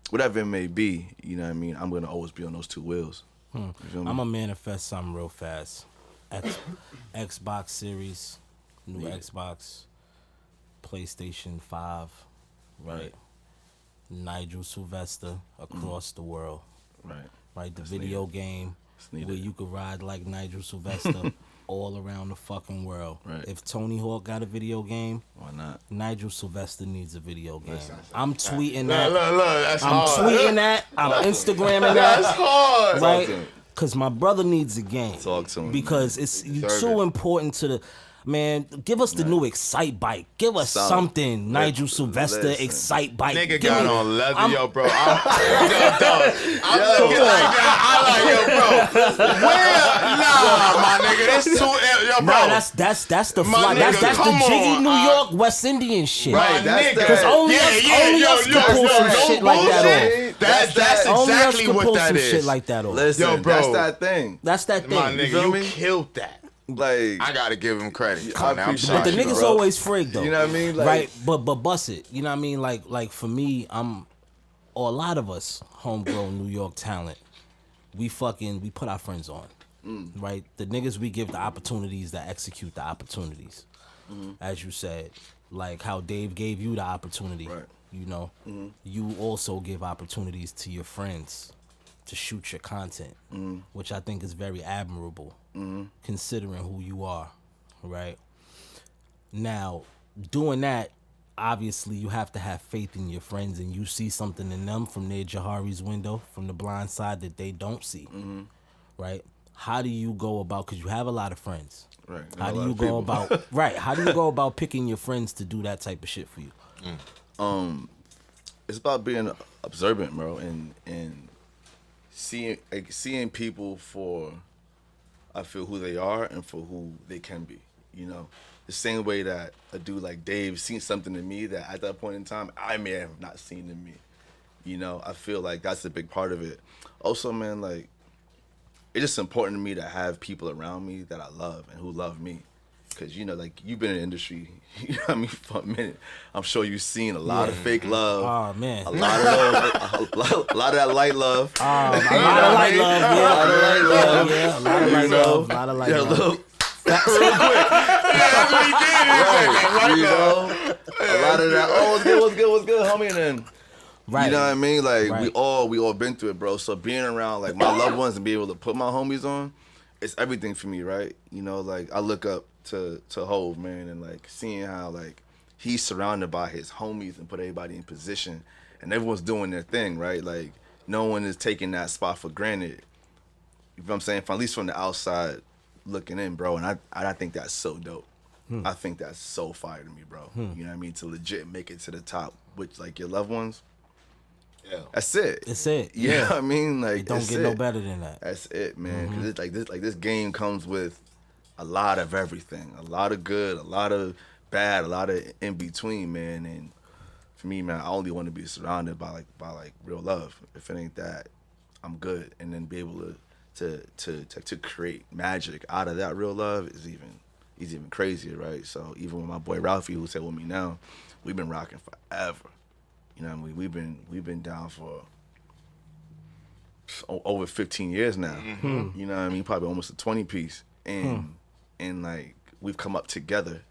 [SPEAKER 2] whatever it may be, you know what I mean? I'm going to always be on those two wheels. You feel me?
[SPEAKER 1] I'm going to manifest something real fast. Xbox Series, new Xbox, PlayStation 5, right? Nigel Sylvester across the world. Right? The video game where you could ride like Nigel Sylvester all around the fucking world.
[SPEAKER 2] Right.
[SPEAKER 1] If Tony Hawk got a video game,
[SPEAKER 2] why not?
[SPEAKER 1] Nigel Sylvester needs a video game.
[SPEAKER 3] Listen,
[SPEAKER 1] I'm tweeting that.
[SPEAKER 3] Look, that's
[SPEAKER 1] I'm
[SPEAKER 3] hard.
[SPEAKER 1] tweeting that. I'm Instagramming that.
[SPEAKER 3] That's hard.
[SPEAKER 1] Right? Because my brother needs a game.
[SPEAKER 2] Talk to him.
[SPEAKER 1] Because it's too important to the... Man, give us the new Excite bike. Give us something. Nigel Sylvester Excite bike.
[SPEAKER 3] Nigga
[SPEAKER 1] Give
[SPEAKER 3] got
[SPEAKER 1] me-
[SPEAKER 3] on leather,
[SPEAKER 1] I'm-
[SPEAKER 3] yo, bro. I'm looking like that. I like, yo, bro. Where? Nah, my nigga, that's too, yo, bro.
[SPEAKER 1] Nah, that's the
[SPEAKER 3] My
[SPEAKER 1] fly. That's
[SPEAKER 3] nigga,
[SPEAKER 1] the
[SPEAKER 3] come
[SPEAKER 1] jiggy
[SPEAKER 3] on.
[SPEAKER 1] New York West Indian shit.
[SPEAKER 3] Right,
[SPEAKER 2] that's
[SPEAKER 1] Because only us can pull some shit like that off.
[SPEAKER 3] That's
[SPEAKER 1] Only us
[SPEAKER 3] exactly
[SPEAKER 1] can
[SPEAKER 3] what
[SPEAKER 1] pull
[SPEAKER 3] that
[SPEAKER 1] some
[SPEAKER 3] is.
[SPEAKER 1] shit like that off.
[SPEAKER 2] Listen,
[SPEAKER 3] Yo, bro.
[SPEAKER 2] that's that thing.
[SPEAKER 1] That's that thing.
[SPEAKER 3] My
[SPEAKER 2] You
[SPEAKER 3] nigga,
[SPEAKER 2] feel
[SPEAKER 3] you
[SPEAKER 2] me?
[SPEAKER 3] killed that.
[SPEAKER 2] Like,
[SPEAKER 3] I gotta give him credit.
[SPEAKER 2] I
[SPEAKER 3] I'm
[SPEAKER 2] appreciate
[SPEAKER 1] But the
[SPEAKER 3] sorry,
[SPEAKER 2] you,
[SPEAKER 1] niggas
[SPEAKER 2] bro.
[SPEAKER 1] always frig though.
[SPEAKER 2] You know what I mean? Like,
[SPEAKER 1] right? But bust it. You know what I mean? Like for me, or a lot of us homegrown New York talent, we put our friends on. Right? The niggas we give the opportunities that execute the opportunities. As you said. Like how Dave gave you the opportunity.
[SPEAKER 2] Right.
[SPEAKER 1] You know? You also give opportunities to your friends to shoot your content, which I think is very admirable, considering who you are, right? Now, doing that, obviously you have to have faith in your friends, and you see something in them from their Jahari's window, from the blind side that they don't see, right? How do you go about, because you have a lot of friends,
[SPEAKER 2] Right.
[SPEAKER 1] how do you go about, right, how do you go about picking your friends to do that type of shit for you?
[SPEAKER 2] It's about being observant, bro, and seeing people for, I feel, who they are and for who they can be. You know, the same way that a dude like Dave seen something in me that at that point in time I may have not seen in me. You know, I feel like that's a big part of it. Also, man, like, it's just important to me to have people around me that I love and who love me. Because, you know, like, you've been in the industry, you know what I mean, for a minute. I'm sure you've seen a lot of fake love.
[SPEAKER 1] Oh, man.
[SPEAKER 2] A lot of love. A lot of that light love.
[SPEAKER 1] A lot of light love, yeah.
[SPEAKER 2] A lot of light love.
[SPEAKER 1] Yeah, a lot of light love. A lot of light
[SPEAKER 2] Yeah,
[SPEAKER 1] love.
[SPEAKER 2] look.
[SPEAKER 3] That's what he did.
[SPEAKER 2] Right, you know, a lot of that. Oh, what's good, homie? And then,
[SPEAKER 1] Right.
[SPEAKER 2] you know what I mean? Like,
[SPEAKER 1] Right.
[SPEAKER 2] we all been through it, bro. So being around, like, my loved ones and being able to put my homies on, it's everything for me, right? You know, like, I look up to Hov, man, and, like, seeing how, like, he's surrounded by his homies and put everybody in position, and everyone's doing their thing, right? Like, no one is taking that spot for granted. You know what I'm saying? At least from the outside looking in, bro. And I think that's so dope. I think that's so fire to me, bro. You know what I mean? To legit make it to the top with, like, your loved ones.
[SPEAKER 3] Yeah.
[SPEAKER 2] That's it.
[SPEAKER 1] It's it.
[SPEAKER 2] You know what I mean? Like,
[SPEAKER 1] It don't
[SPEAKER 2] that's
[SPEAKER 1] get
[SPEAKER 2] it.
[SPEAKER 1] no better than that.
[SPEAKER 2] That's it, man. 'Cause it's like this game comes with a lot of everything. A lot of good, a lot of bad, a lot of in between, man. And for me, man, I only want to be surrounded by like real love. If it ain't that, I'm good. And then be able to to create magic out of that real love is even crazier, right? So even with my boy Ralphie, who's here with me now, we've been rocking forever. You know what I mean? We've been down for over 15 years now. Mm-hmm. You know what I mean? Probably almost a 20 piece. And like we've come up together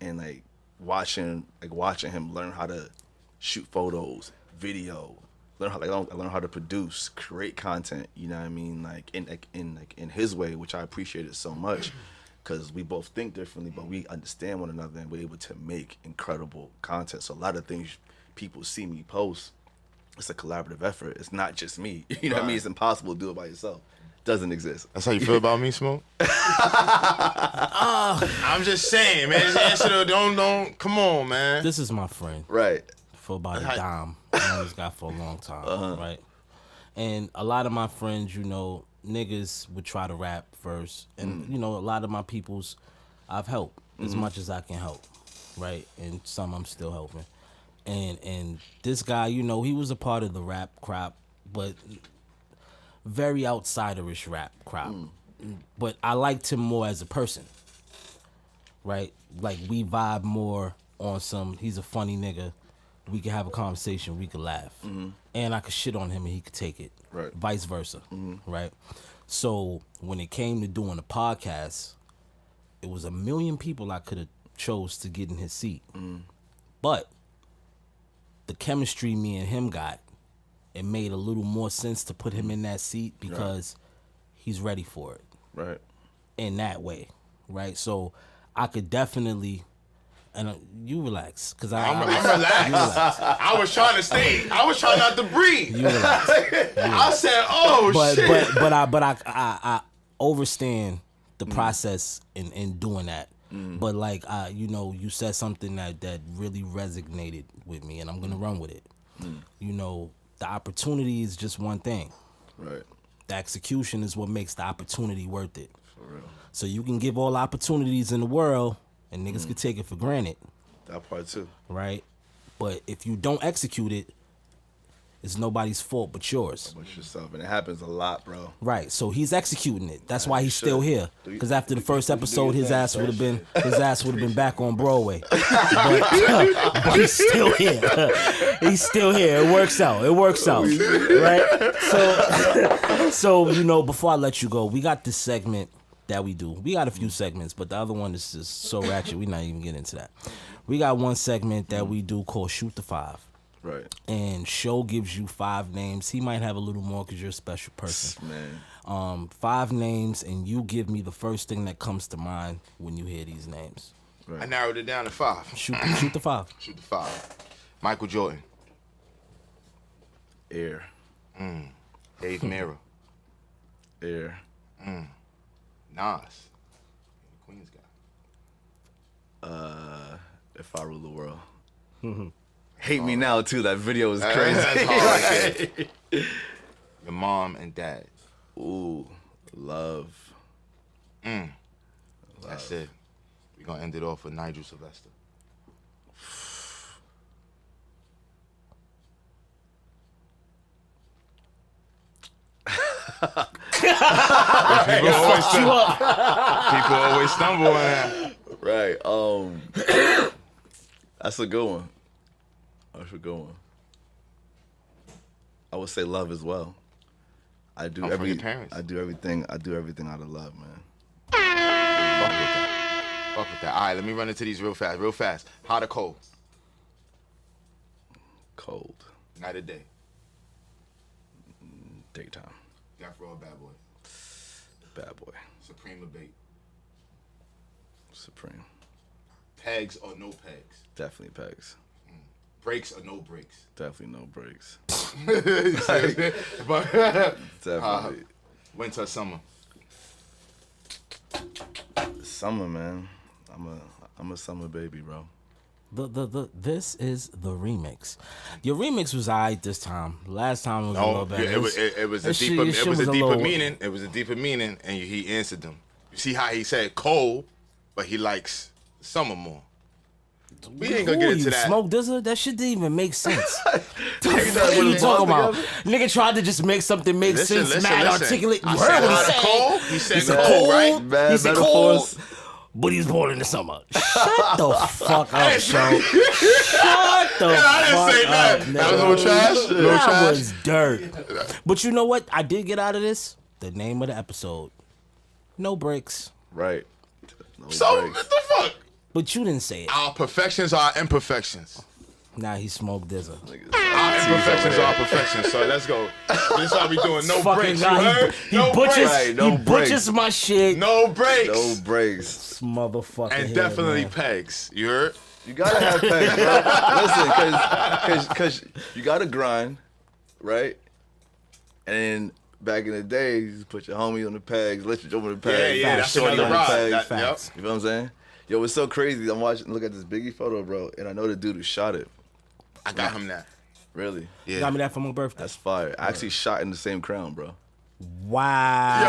[SPEAKER 2] and like watching him learn how to shoot photos, video, learn how to produce, create content, you know what I mean? Like in his way, which I appreciated so much. Because we both think differently, but we understand one another and we're able to make incredible content. So a lot of things people see me post, it's a collaborative effort. It's not just me. You know what I mean? It's impossible to do it by yourself. Doesn't exist.
[SPEAKER 3] That's how you feel about me, Smoke? I'm just saying, man. Just answer don't. Come on, man.
[SPEAKER 1] This is my friend.
[SPEAKER 2] Right.
[SPEAKER 1] For about a dime. I know he's got for a long time, right? And a lot of my friends, you know, niggas would try to rap first. And, you know, a lot of my peoples I've helped as much as I can help, right? And some I'm still helping. And this guy, you know, he was a part of the rap crop, but very outsiderish rap crop. But I liked him more as a person, right? Like, we vibe more on some, he's a funny nigga. We could have a conversation, we could laugh. And I could shit on him and he could take it.
[SPEAKER 2] Right.
[SPEAKER 1] Vice versa, right? So when it came to doing a podcast, it was a million people I could have chose to get in his seat. But the chemistry me and him got, it made a little more sense to put him in that seat because he's ready for it.
[SPEAKER 2] Right.
[SPEAKER 1] In that way, right? So I could definitely... And you relax, cause I'm
[SPEAKER 3] relaxed.
[SPEAKER 1] Relax.
[SPEAKER 3] I was trying to stay. I was trying not to breathe.
[SPEAKER 1] You relax.
[SPEAKER 3] I said, "Oh shit!"
[SPEAKER 1] But I understand the process in doing that. But like you know, you said something that really resonated with me, and I'm gonna run with it. You know, the opportunity is just one thing.
[SPEAKER 2] Right.
[SPEAKER 1] The execution is what makes the opportunity worth it.
[SPEAKER 2] For real.
[SPEAKER 1] So you can give all opportunities in the world. And niggas could take it for granted.
[SPEAKER 2] That part too.
[SPEAKER 1] Right? But if you don't execute it, it's nobody's fault but yours.
[SPEAKER 2] But yourself. And it happens a lot, bro.
[SPEAKER 1] Right. So he's executing it. That's why he's still here. Because after the first episode, his ass would have been back on Broadway. But he's still here. He's still here. It works out. Right? So you know, before I let you go, we got this segment that we do. We got a few segments, but the other one is just so ratchet, we're not even getting into that. We got one segment that we do called Shoot the Five.
[SPEAKER 2] Right. And
[SPEAKER 1] Show gives you 5 names. He might have a little more because you're a special person.
[SPEAKER 2] Man.
[SPEAKER 1] 5 names, and you give me the first thing that comes to mind when you hear these names.
[SPEAKER 3] Right. I narrowed it down to 5.
[SPEAKER 1] Shoot the 5.
[SPEAKER 3] Shoot the 5. Michael Jordan.
[SPEAKER 2] Air.
[SPEAKER 3] Dave Mirra.
[SPEAKER 2] Air.
[SPEAKER 3] Nas. Queens guy.
[SPEAKER 2] If I Rule the World. Hate Me Now too. That video is crazy.
[SPEAKER 3] That's hard. Your mom and dad.
[SPEAKER 2] Ooh, love.
[SPEAKER 3] That's it. We're gonna end it off with Nigel Sylvester. People always stumble on that.
[SPEAKER 2] Right. That's a good one. I would say love as well. I do everything out of love, man.
[SPEAKER 3] Fuck with that. All right, let me run into these real fast. Hot or cold?
[SPEAKER 2] Cold.
[SPEAKER 3] Night or day?
[SPEAKER 2] Daytime.
[SPEAKER 3] Got for all bad boy.
[SPEAKER 2] Bad boy.
[SPEAKER 3] Supreme or bait?
[SPEAKER 2] Supreme.
[SPEAKER 3] Pegs or no pegs?
[SPEAKER 2] Definitely pegs.
[SPEAKER 3] Brakes or no brakes?
[SPEAKER 2] Definitely no brakes. Definitely.
[SPEAKER 3] Winter or summer?
[SPEAKER 2] Summer, man. I'm a summer baby, bro.
[SPEAKER 1] This is the remix. Your remix was alright this time. Last time was a little better.
[SPEAKER 3] It was a deeper meaning. It was a deeper meaning, and he answered them. You see how he said cold, but he likes summer more. We ain't gonna get into that.
[SPEAKER 1] Smoke Dizza? That shit didn't even make sense. What are you talking about? Nigga tried to just make something make sense, mad articulate. You heard what he said.
[SPEAKER 3] He said cold, right?
[SPEAKER 1] He said cold, but he's born in the summer. Shut the fuck up, Sean. Shut the fuck up, nigga.
[SPEAKER 3] That was a little trash?
[SPEAKER 1] That was dirt. But you know what I did get out of this? The name of the episode. No breaks.
[SPEAKER 2] Right.
[SPEAKER 3] So, what the fuck?
[SPEAKER 1] But you didn't say it.
[SPEAKER 3] Our perfections are imperfections.
[SPEAKER 1] Nah, he smoked Dizza.
[SPEAKER 3] Our imperfections are perfections. So let's go. This is how we doing. No breaks. You heard?
[SPEAKER 1] He butchers my shit.
[SPEAKER 3] No breaks.
[SPEAKER 2] No breaks.
[SPEAKER 1] This motherfucker.
[SPEAKER 3] And
[SPEAKER 1] here,
[SPEAKER 3] definitely
[SPEAKER 1] man.
[SPEAKER 3] pegs. You heard?
[SPEAKER 2] You gotta have pegs, bro. Listen, cause you gotta grind, right? And back in the day, you just put your homie on the pegs, let your joint on the pegs.
[SPEAKER 3] Yeah, that's another ride.
[SPEAKER 1] Facts.
[SPEAKER 2] You know what I'm saying? Yo, it's so crazy. I'm watching, look at this Biggie photo, bro, and I know the dude who shot it.
[SPEAKER 3] I got him that.
[SPEAKER 2] Really?
[SPEAKER 3] Yeah.
[SPEAKER 1] Got me that for my birthday.
[SPEAKER 2] That's fire. I actually shot in the same crown, bro.
[SPEAKER 1] Wow.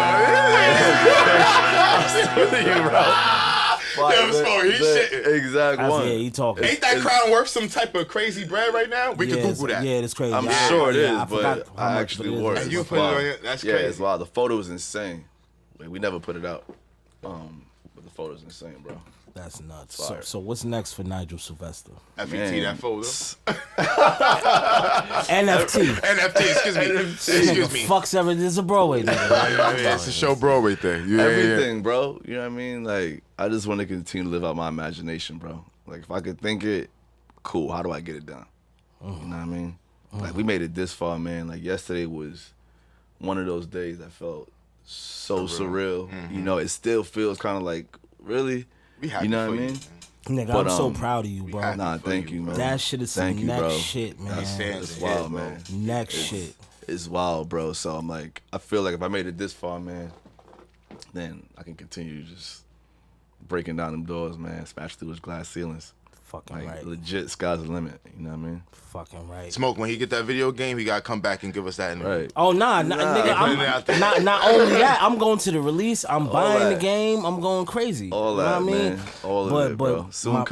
[SPEAKER 2] Exact one.
[SPEAKER 1] Yeah, he talking.
[SPEAKER 3] Ain't that crown worth some type of crazy bread right now? We can Google that.
[SPEAKER 1] Yeah, it's crazy.
[SPEAKER 2] I'm sure it is, but I actually wore it.
[SPEAKER 3] And you put it on it. That's
[SPEAKER 2] yeah,
[SPEAKER 3] crazy.
[SPEAKER 2] it's wild. The photo is insane. Like, we never put it out. But the photo's insane, bro.
[SPEAKER 1] That's nuts. So what's next for Nigel Sylvester?
[SPEAKER 3] FET, that photo.
[SPEAKER 1] NFT.
[SPEAKER 3] Excuse me.
[SPEAKER 1] Fuck seven. It's a Broadway nigga.
[SPEAKER 3] Yeah, it's a show Broadway thing.
[SPEAKER 2] Everything, bro. You know what I mean? Like, I just want to continue to live out my imagination, bro. Like, if I could think it, cool. How do I get it done? You know what I mean? Like, we made it this far, man. Like, yesterday was one of those days that felt so surreal. You know, it still feels kind of like, really? You know what I mean?
[SPEAKER 1] Nigga, I'm so proud of you, bro.
[SPEAKER 2] Nah, thank you, man.
[SPEAKER 1] That shit is some next shit, man.
[SPEAKER 2] It's wild, man.
[SPEAKER 1] Next shit.
[SPEAKER 2] It's wild, bro. So I'm like, I feel like if I made it this far, man, then I can continue just breaking down them doors, man. Smash through those glass ceilings.
[SPEAKER 1] Fucking
[SPEAKER 2] like,
[SPEAKER 1] right.
[SPEAKER 2] Legit, sky's the limit. You know what I mean?
[SPEAKER 1] Fucking right.
[SPEAKER 3] Smoke, when he get that video game, he gotta come back and give us that.
[SPEAKER 2] Right.
[SPEAKER 1] Oh nigga, not only that, I'm going to the release. I'm buying the game. I'm going crazy.
[SPEAKER 2] All that, you know what I mean? All of it, bro. Soon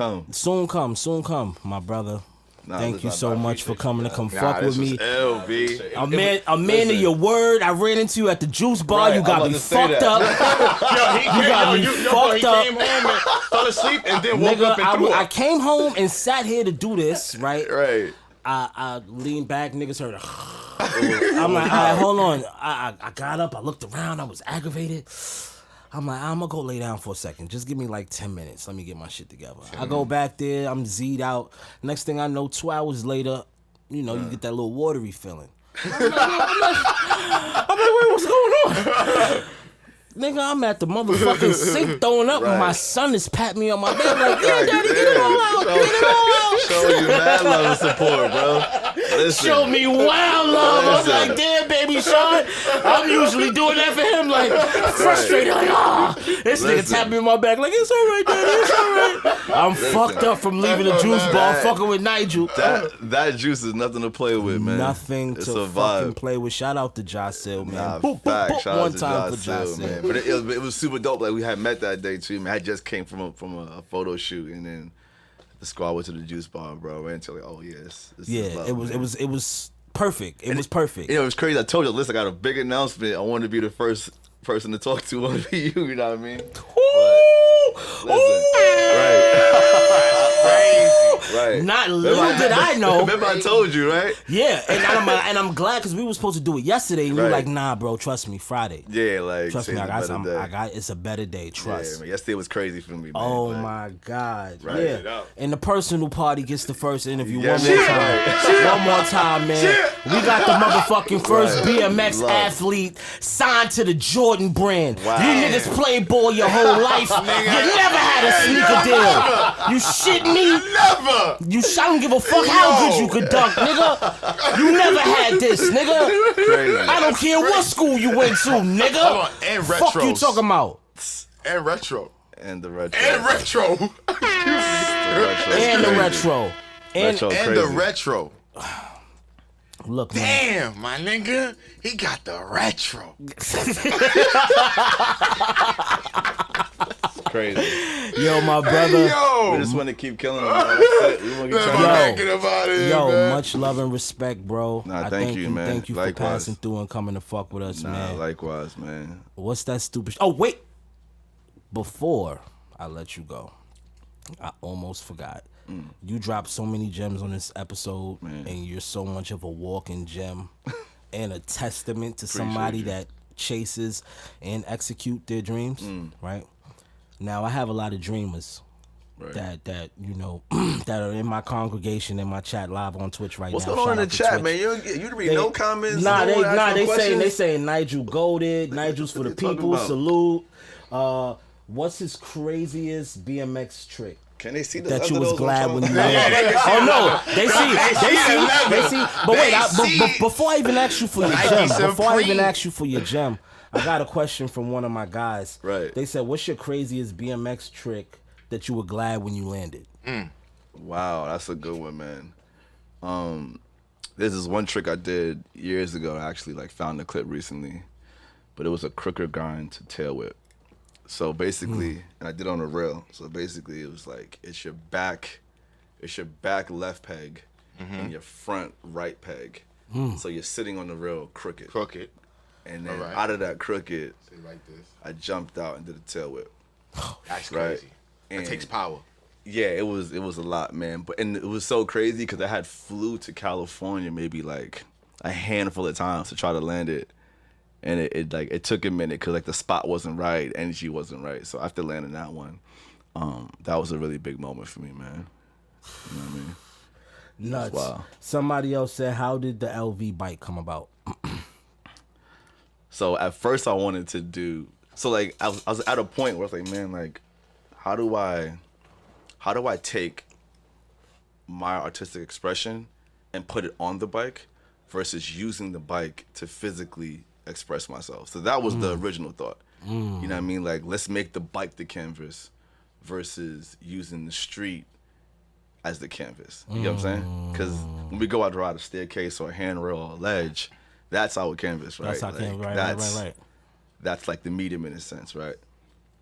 [SPEAKER 1] come, my brother. Thank you so much for coming to come fuck with me.
[SPEAKER 3] LB.
[SPEAKER 1] A man of your word. I ran into you at the juice bar. You got me fucked up. You got me fucked up.
[SPEAKER 3] He came home and fell asleep and then woke up and threw up.
[SPEAKER 1] I came home and sat here to do this, right?
[SPEAKER 2] Right.
[SPEAKER 1] I leaned back, niggas heard I'm like, all right, hold on. I got up, I looked around, I was aggravated. I'm like, I'm gonna go lay down for a second. Just give me like 10 minutes. Let me get my shit together. I go back there, I'm Z'd out. Next thing I know, 2 hours later, you know, you get that little watery feeling. I'm like, wait, what's going on? Nigga, I'm at the motherfucking sink throwing up, and my son is patting me on my back like, yeah, daddy, get it all out, get it all out.
[SPEAKER 2] Show you mad love and support, bro. Listen.
[SPEAKER 1] Show me wild love. I was like, damn, baby Sean. I'm usually doing that for him, like, frustrated, like, this nigga tapping me on my back like, it's all right, daddy, it's all right. I'm fucked up from leaving the juice bar, fucking with Nigel.
[SPEAKER 2] That juice is nothing to play with, man.
[SPEAKER 1] Nothing to fucking play with. Shout out to Jocelyn, man.
[SPEAKER 2] Nah, fact. Shout out to
[SPEAKER 1] time for
[SPEAKER 2] Jocelyn, man. But it was super dope. Like, we had met that day too, man. I just came from a photo shoot, and then the squad went to the juice bar, bro. Right until like, oh yes,
[SPEAKER 1] it was perfect. It was perfect.
[SPEAKER 2] You know, it was crazy. I told you, listen, I got a big announcement. I wanted to be the first person to talk to. I want to be you. You know what I mean? Right.
[SPEAKER 1] Not little did I know.
[SPEAKER 2] Remember I told you, right?
[SPEAKER 1] Yeah, and I'm glad because we were supposed to do it yesterday, and you were like, nah, bro, trust me, Friday.
[SPEAKER 2] Yeah, like,
[SPEAKER 1] trust me, I got it's a better day. Trust.
[SPEAKER 2] Yeah, man. Yesterday was crazy for me, man.
[SPEAKER 1] Oh my God.
[SPEAKER 2] Right.
[SPEAKER 1] Yeah. And the personal party gets the first interview one more time. One more time, man. We got the motherfucking first BMX athlete signed to the Jordan brand.
[SPEAKER 2] Wow.
[SPEAKER 1] You niggas played ball your whole life. You never had a sneaker deal. You shit me?
[SPEAKER 3] Never.
[SPEAKER 1] I don't give a fuck how good you could dunk, nigga. You never had this, nigga.
[SPEAKER 2] Crazy.
[SPEAKER 1] I don't care what school you went to, nigga.
[SPEAKER 3] Hold on, and retros.
[SPEAKER 1] Fuck you talking about?
[SPEAKER 3] And retro.
[SPEAKER 2] And the retro.
[SPEAKER 3] And retro.
[SPEAKER 1] And the retro. And
[SPEAKER 3] the retro.
[SPEAKER 1] Look, man.
[SPEAKER 3] Damn, my nigga. He got the retro.
[SPEAKER 2] Crazy.
[SPEAKER 1] Yo, my brother.
[SPEAKER 3] Hey, yo.
[SPEAKER 2] We just want to keep killing them. That's it. We want to keep
[SPEAKER 1] Much love and respect, bro.
[SPEAKER 2] Nah, thank you, man.
[SPEAKER 1] Thank you
[SPEAKER 2] Likewise.
[SPEAKER 1] for passing through and coming to fuck with us, man.
[SPEAKER 2] Likewise, man.
[SPEAKER 1] What's that stupid? Oh, wait. Before I let you go, I almost forgot. You dropped so many gems on this episode, man. And you're so much of a walking gem and a testament to somebody that chases and execute their dreams, right? Now, I have a lot of dreamers that you know that are in my congregation, in my chat live on Twitch right
[SPEAKER 2] What's
[SPEAKER 1] now.
[SPEAKER 2] What's going on in the chat, man? You read no comments?
[SPEAKER 1] They saying Nigel goated. Nigel's for the people. Salute. What's his craziest Bmx trick?
[SPEAKER 2] Can they see
[SPEAKER 1] that you was glad when you landed? Oh no, they see. But wait, before I even ask you for your gem, I got a question from one of my guys.
[SPEAKER 2] Right.
[SPEAKER 1] They said, "What's your craziest Bmx trick that you were glad when you landed?"
[SPEAKER 2] Wow, that's a good one, man. This is one trick I did years ago. I actually found the clip recently, but it was a crooker grind to tail whip. So basically, and I did it on a rail. So basically, it was it's your back left peg and your front right peg. So you're sitting on the rail crooked. And then out of that crooked, I jumped out and did a tail whip.
[SPEAKER 3] That's crazy.
[SPEAKER 2] And
[SPEAKER 3] it takes power.
[SPEAKER 2] Yeah, it was a lot, man. And it was so crazy because I had flew to California maybe a handful of times to try to land it. And it took a minute because the spot wasn't right, energy wasn't right. So after landing that one, that was a really big moment for me, man. You know what I mean?
[SPEAKER 1] Nuts. Wow. Somebody else said, "How did the LV bike come about?"
[SPEAKER 2] So at first I wanted to do I was at a point where I was man, how do I take my artistic expression and put it on the bike versus using the bike to physically express myself. So that was the original thought. You know what I mean? Let's make the bike the canvas versus using the street as the canvas. You know what I'm saying? Because when we go out to ride a staircase or a handrail or a ledge, that's our canvas, right?
[SPEAKER 1] That's our canvas, right.
[SPEAKER 2] That's the medium in a sense, right?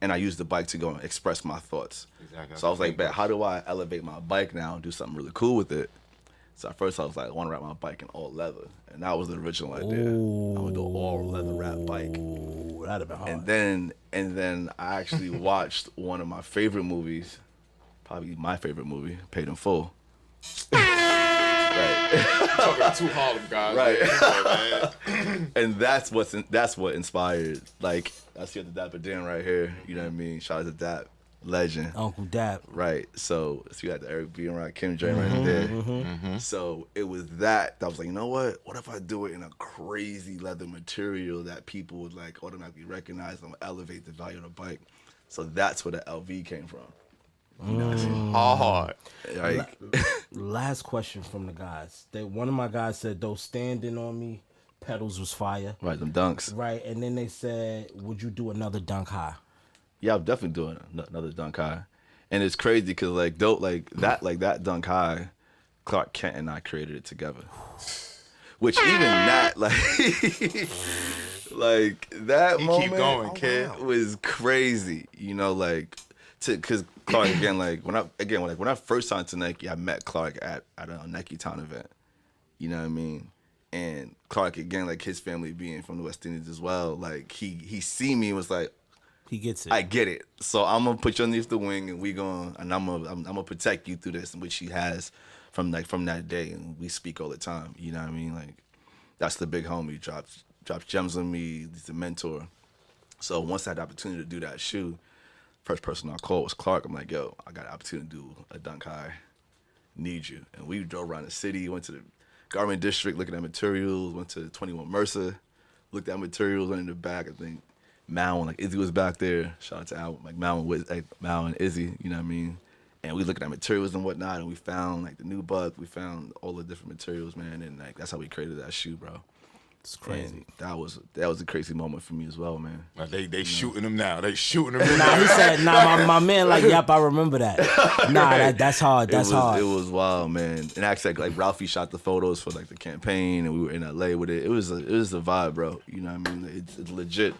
[SPEAKER 2] And I use the bike to go and express my thoughts.
[SPEAKER 3] Exactly.
[SPEAKER 2] So I was how do I elevate my bike now and do something really cool with it? So at first I was I want to ride my bike in all leather. And that was the original idea. I would do all leather wrap bike.
[SPEAKER 1] Ooh, that'd have been hard.
[SPEAKER 2] And then I actually watched one of my favorite movies, probably my favorite movie, Paid in Full. Right.
[SPEAKER 3] Talking to Harlem guys.
[SPEAKER 2] Right. And that's what inspired. I see the Dapper Dan right here. You know what I mean? Shout out to Dap. Legend.
[SPEAKER 1] Uncle Dap.
[SPEAKER 2] Right. So you had the Eric B and right, Kim J right there. So it was that I was you know what? What if I do it in a crazy leather material that people would automatically recognize and elevate the value of the bike? So that's where the LV came from. You know what I mean?
[SPEAKER 3] Hard.
[SPEAKER 1] Last question from the guys. One of my guys said, "Those standing on me pedals was fire."
[SPEAKER 2] Right, them dunks.
[SPEAKER 1] Right, and then they said, "Would you do another dunk high?"
[SPEAKER 2] Yeah, I'm definitely doing another dunk high, and it's crazy because that dunk high, Clark Kent and I created it together. Which even that that
[SPEAKER 3] you
[SPEAKER 2] moment
[SPEAKER 3] keep going, kid.
[SPEAKER 2] Was crazy. You know, because Clark again when I first signed to Nike, I met Clark at a Nike Town event. You know what I mean? And Clark again, his family being from the West Indies as well, he see me and was
[SPEAKER 1] he gets it.
[SPEAKER 2] I get it. So I'm gonna put you underneath the wing, and I'm gonna protect you through this, which he has from that day, and we speak all the time. You know what I mean? That's the big homie. Drops gems on me. He's a mentor. So once I had the opportunity to do that shoe, first person I called was Clark. I'm yo, I got an opportunity to do a dunk high. Need you. And we drove around the city, went to the Garment District, looking at materials, went to 21 Mercer, looked at materials, went in the back. I think Mal, Izzy was back there. Shout out to Al, Mal and Izzy, you know what I mean? And we looking at materials and whatnot, and we found the new buck, we found all the different materials, man, and that's how we created that shoe, bro.
[SPEAKER 1] It's crazy.
[SPEAKER 2] And that was a crazy moment for me as well, man.
[SPEAKER 3] They shooting them now. They shooting them.
[SPEAKER 1] Nah, he said, my man, yep, I remember that. Nah, that's hard. That's hard.
[SPEAKER 2] It was wild, man. And actually, Ralphie shot the photos for the campaign, and we were in LA with it. It was a vibe, bro. You know what I mean? It's legit.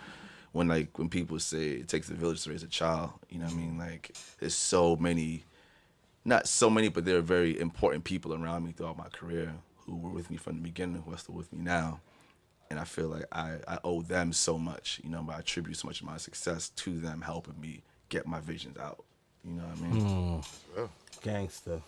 [SPEAKER 2] when people say it takes a village to raise a child, you know what I mean? Like, there's so many, not so many, but there are very important people around me throughout my career who were with me from the beginning, who are still with me now. And I feel like I owe them so much, you know, but I attribute so much of my success to them helping me get my visions out. You know what I mean?
[SPEAKER 1] Gangster.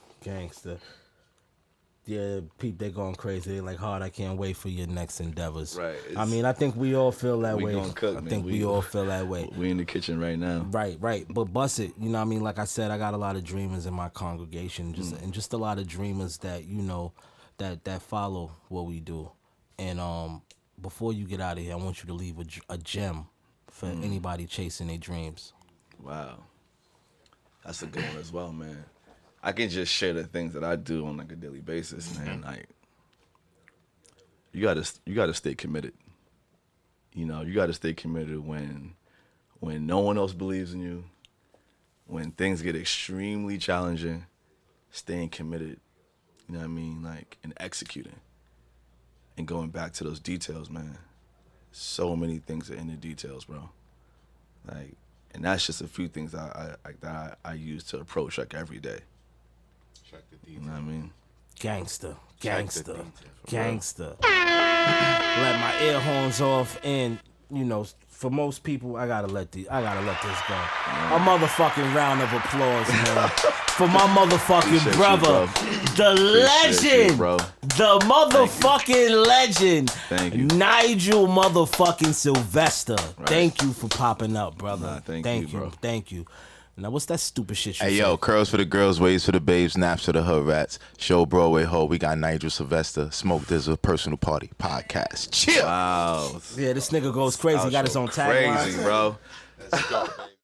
[SPEAKER 1] Yeah, they going crazy. They like, Hard, I can't wait for your next endeavors.
[SPEAKER 2] Right.
[SPEAKER 1] I mean, I think we all feel that way.
[SPEAKER 2] Gonna cook,
[SPEAKER 1] I
[SPEAKER 2] man.
[SPEAKER 1] think we all feel that way.
[SPEAKER 2] We in the kitchen right now.
[SPEAKER 1] Right. But bust it. You know what I mean? Like I said, I got a lot of dreamers in my congregation, and just a lot of dreamers that, you know, that follow what we do. And before you get out of here, I want you to leave a gem for anybody chasing their dreams.
[SPEAKER 2] Wow. That's a good one as well, man. I can just share the things that I do on like a daily basis, man. Like, you gotta stay committed. You know, you gotta stay committed when no one else believes in you, when things get extremely challenging, staying committed, you know what I mean? Like, and executing. And going back to those details, man. So many things are in the details, bro. Like, and that's just a few things I use to approach like every day.
[SPEAKER 3] Check the details.
[SPEAKER 2] You know what I mean?
[SPEAKER 1] Gangster. Let my ear horns off, and you know, for most people, I gotta let this go. A motherfucking round of applause, man, for my motherfucking brother, the legend, the motherfucking legend, Nigel motherfucking Sylvester. Right. Thank you for popping up, brother.
[SPEAKER 2] Nah, thank you, bro.
[SPEAKER 1] Thank you. Now, what's that stupid shit you
[SPEAKER 3] Hey,
[SPEAKER 1] said?
[SPEAKER 3] yo, curls for the girls, waves for the babes, naps for the hood rats. Show Broadway ho. We got Nigel Sylvester. Smoke This a Personal Party podcast. Chill.
[SPEAKER 2] Wow.
[SPEAKER 1] Yeah, this nigga goes crazy. He got his own tagline.
[SPEAKER 2] Crazy, bro.
[SPEAKER 3] Let's go, baby.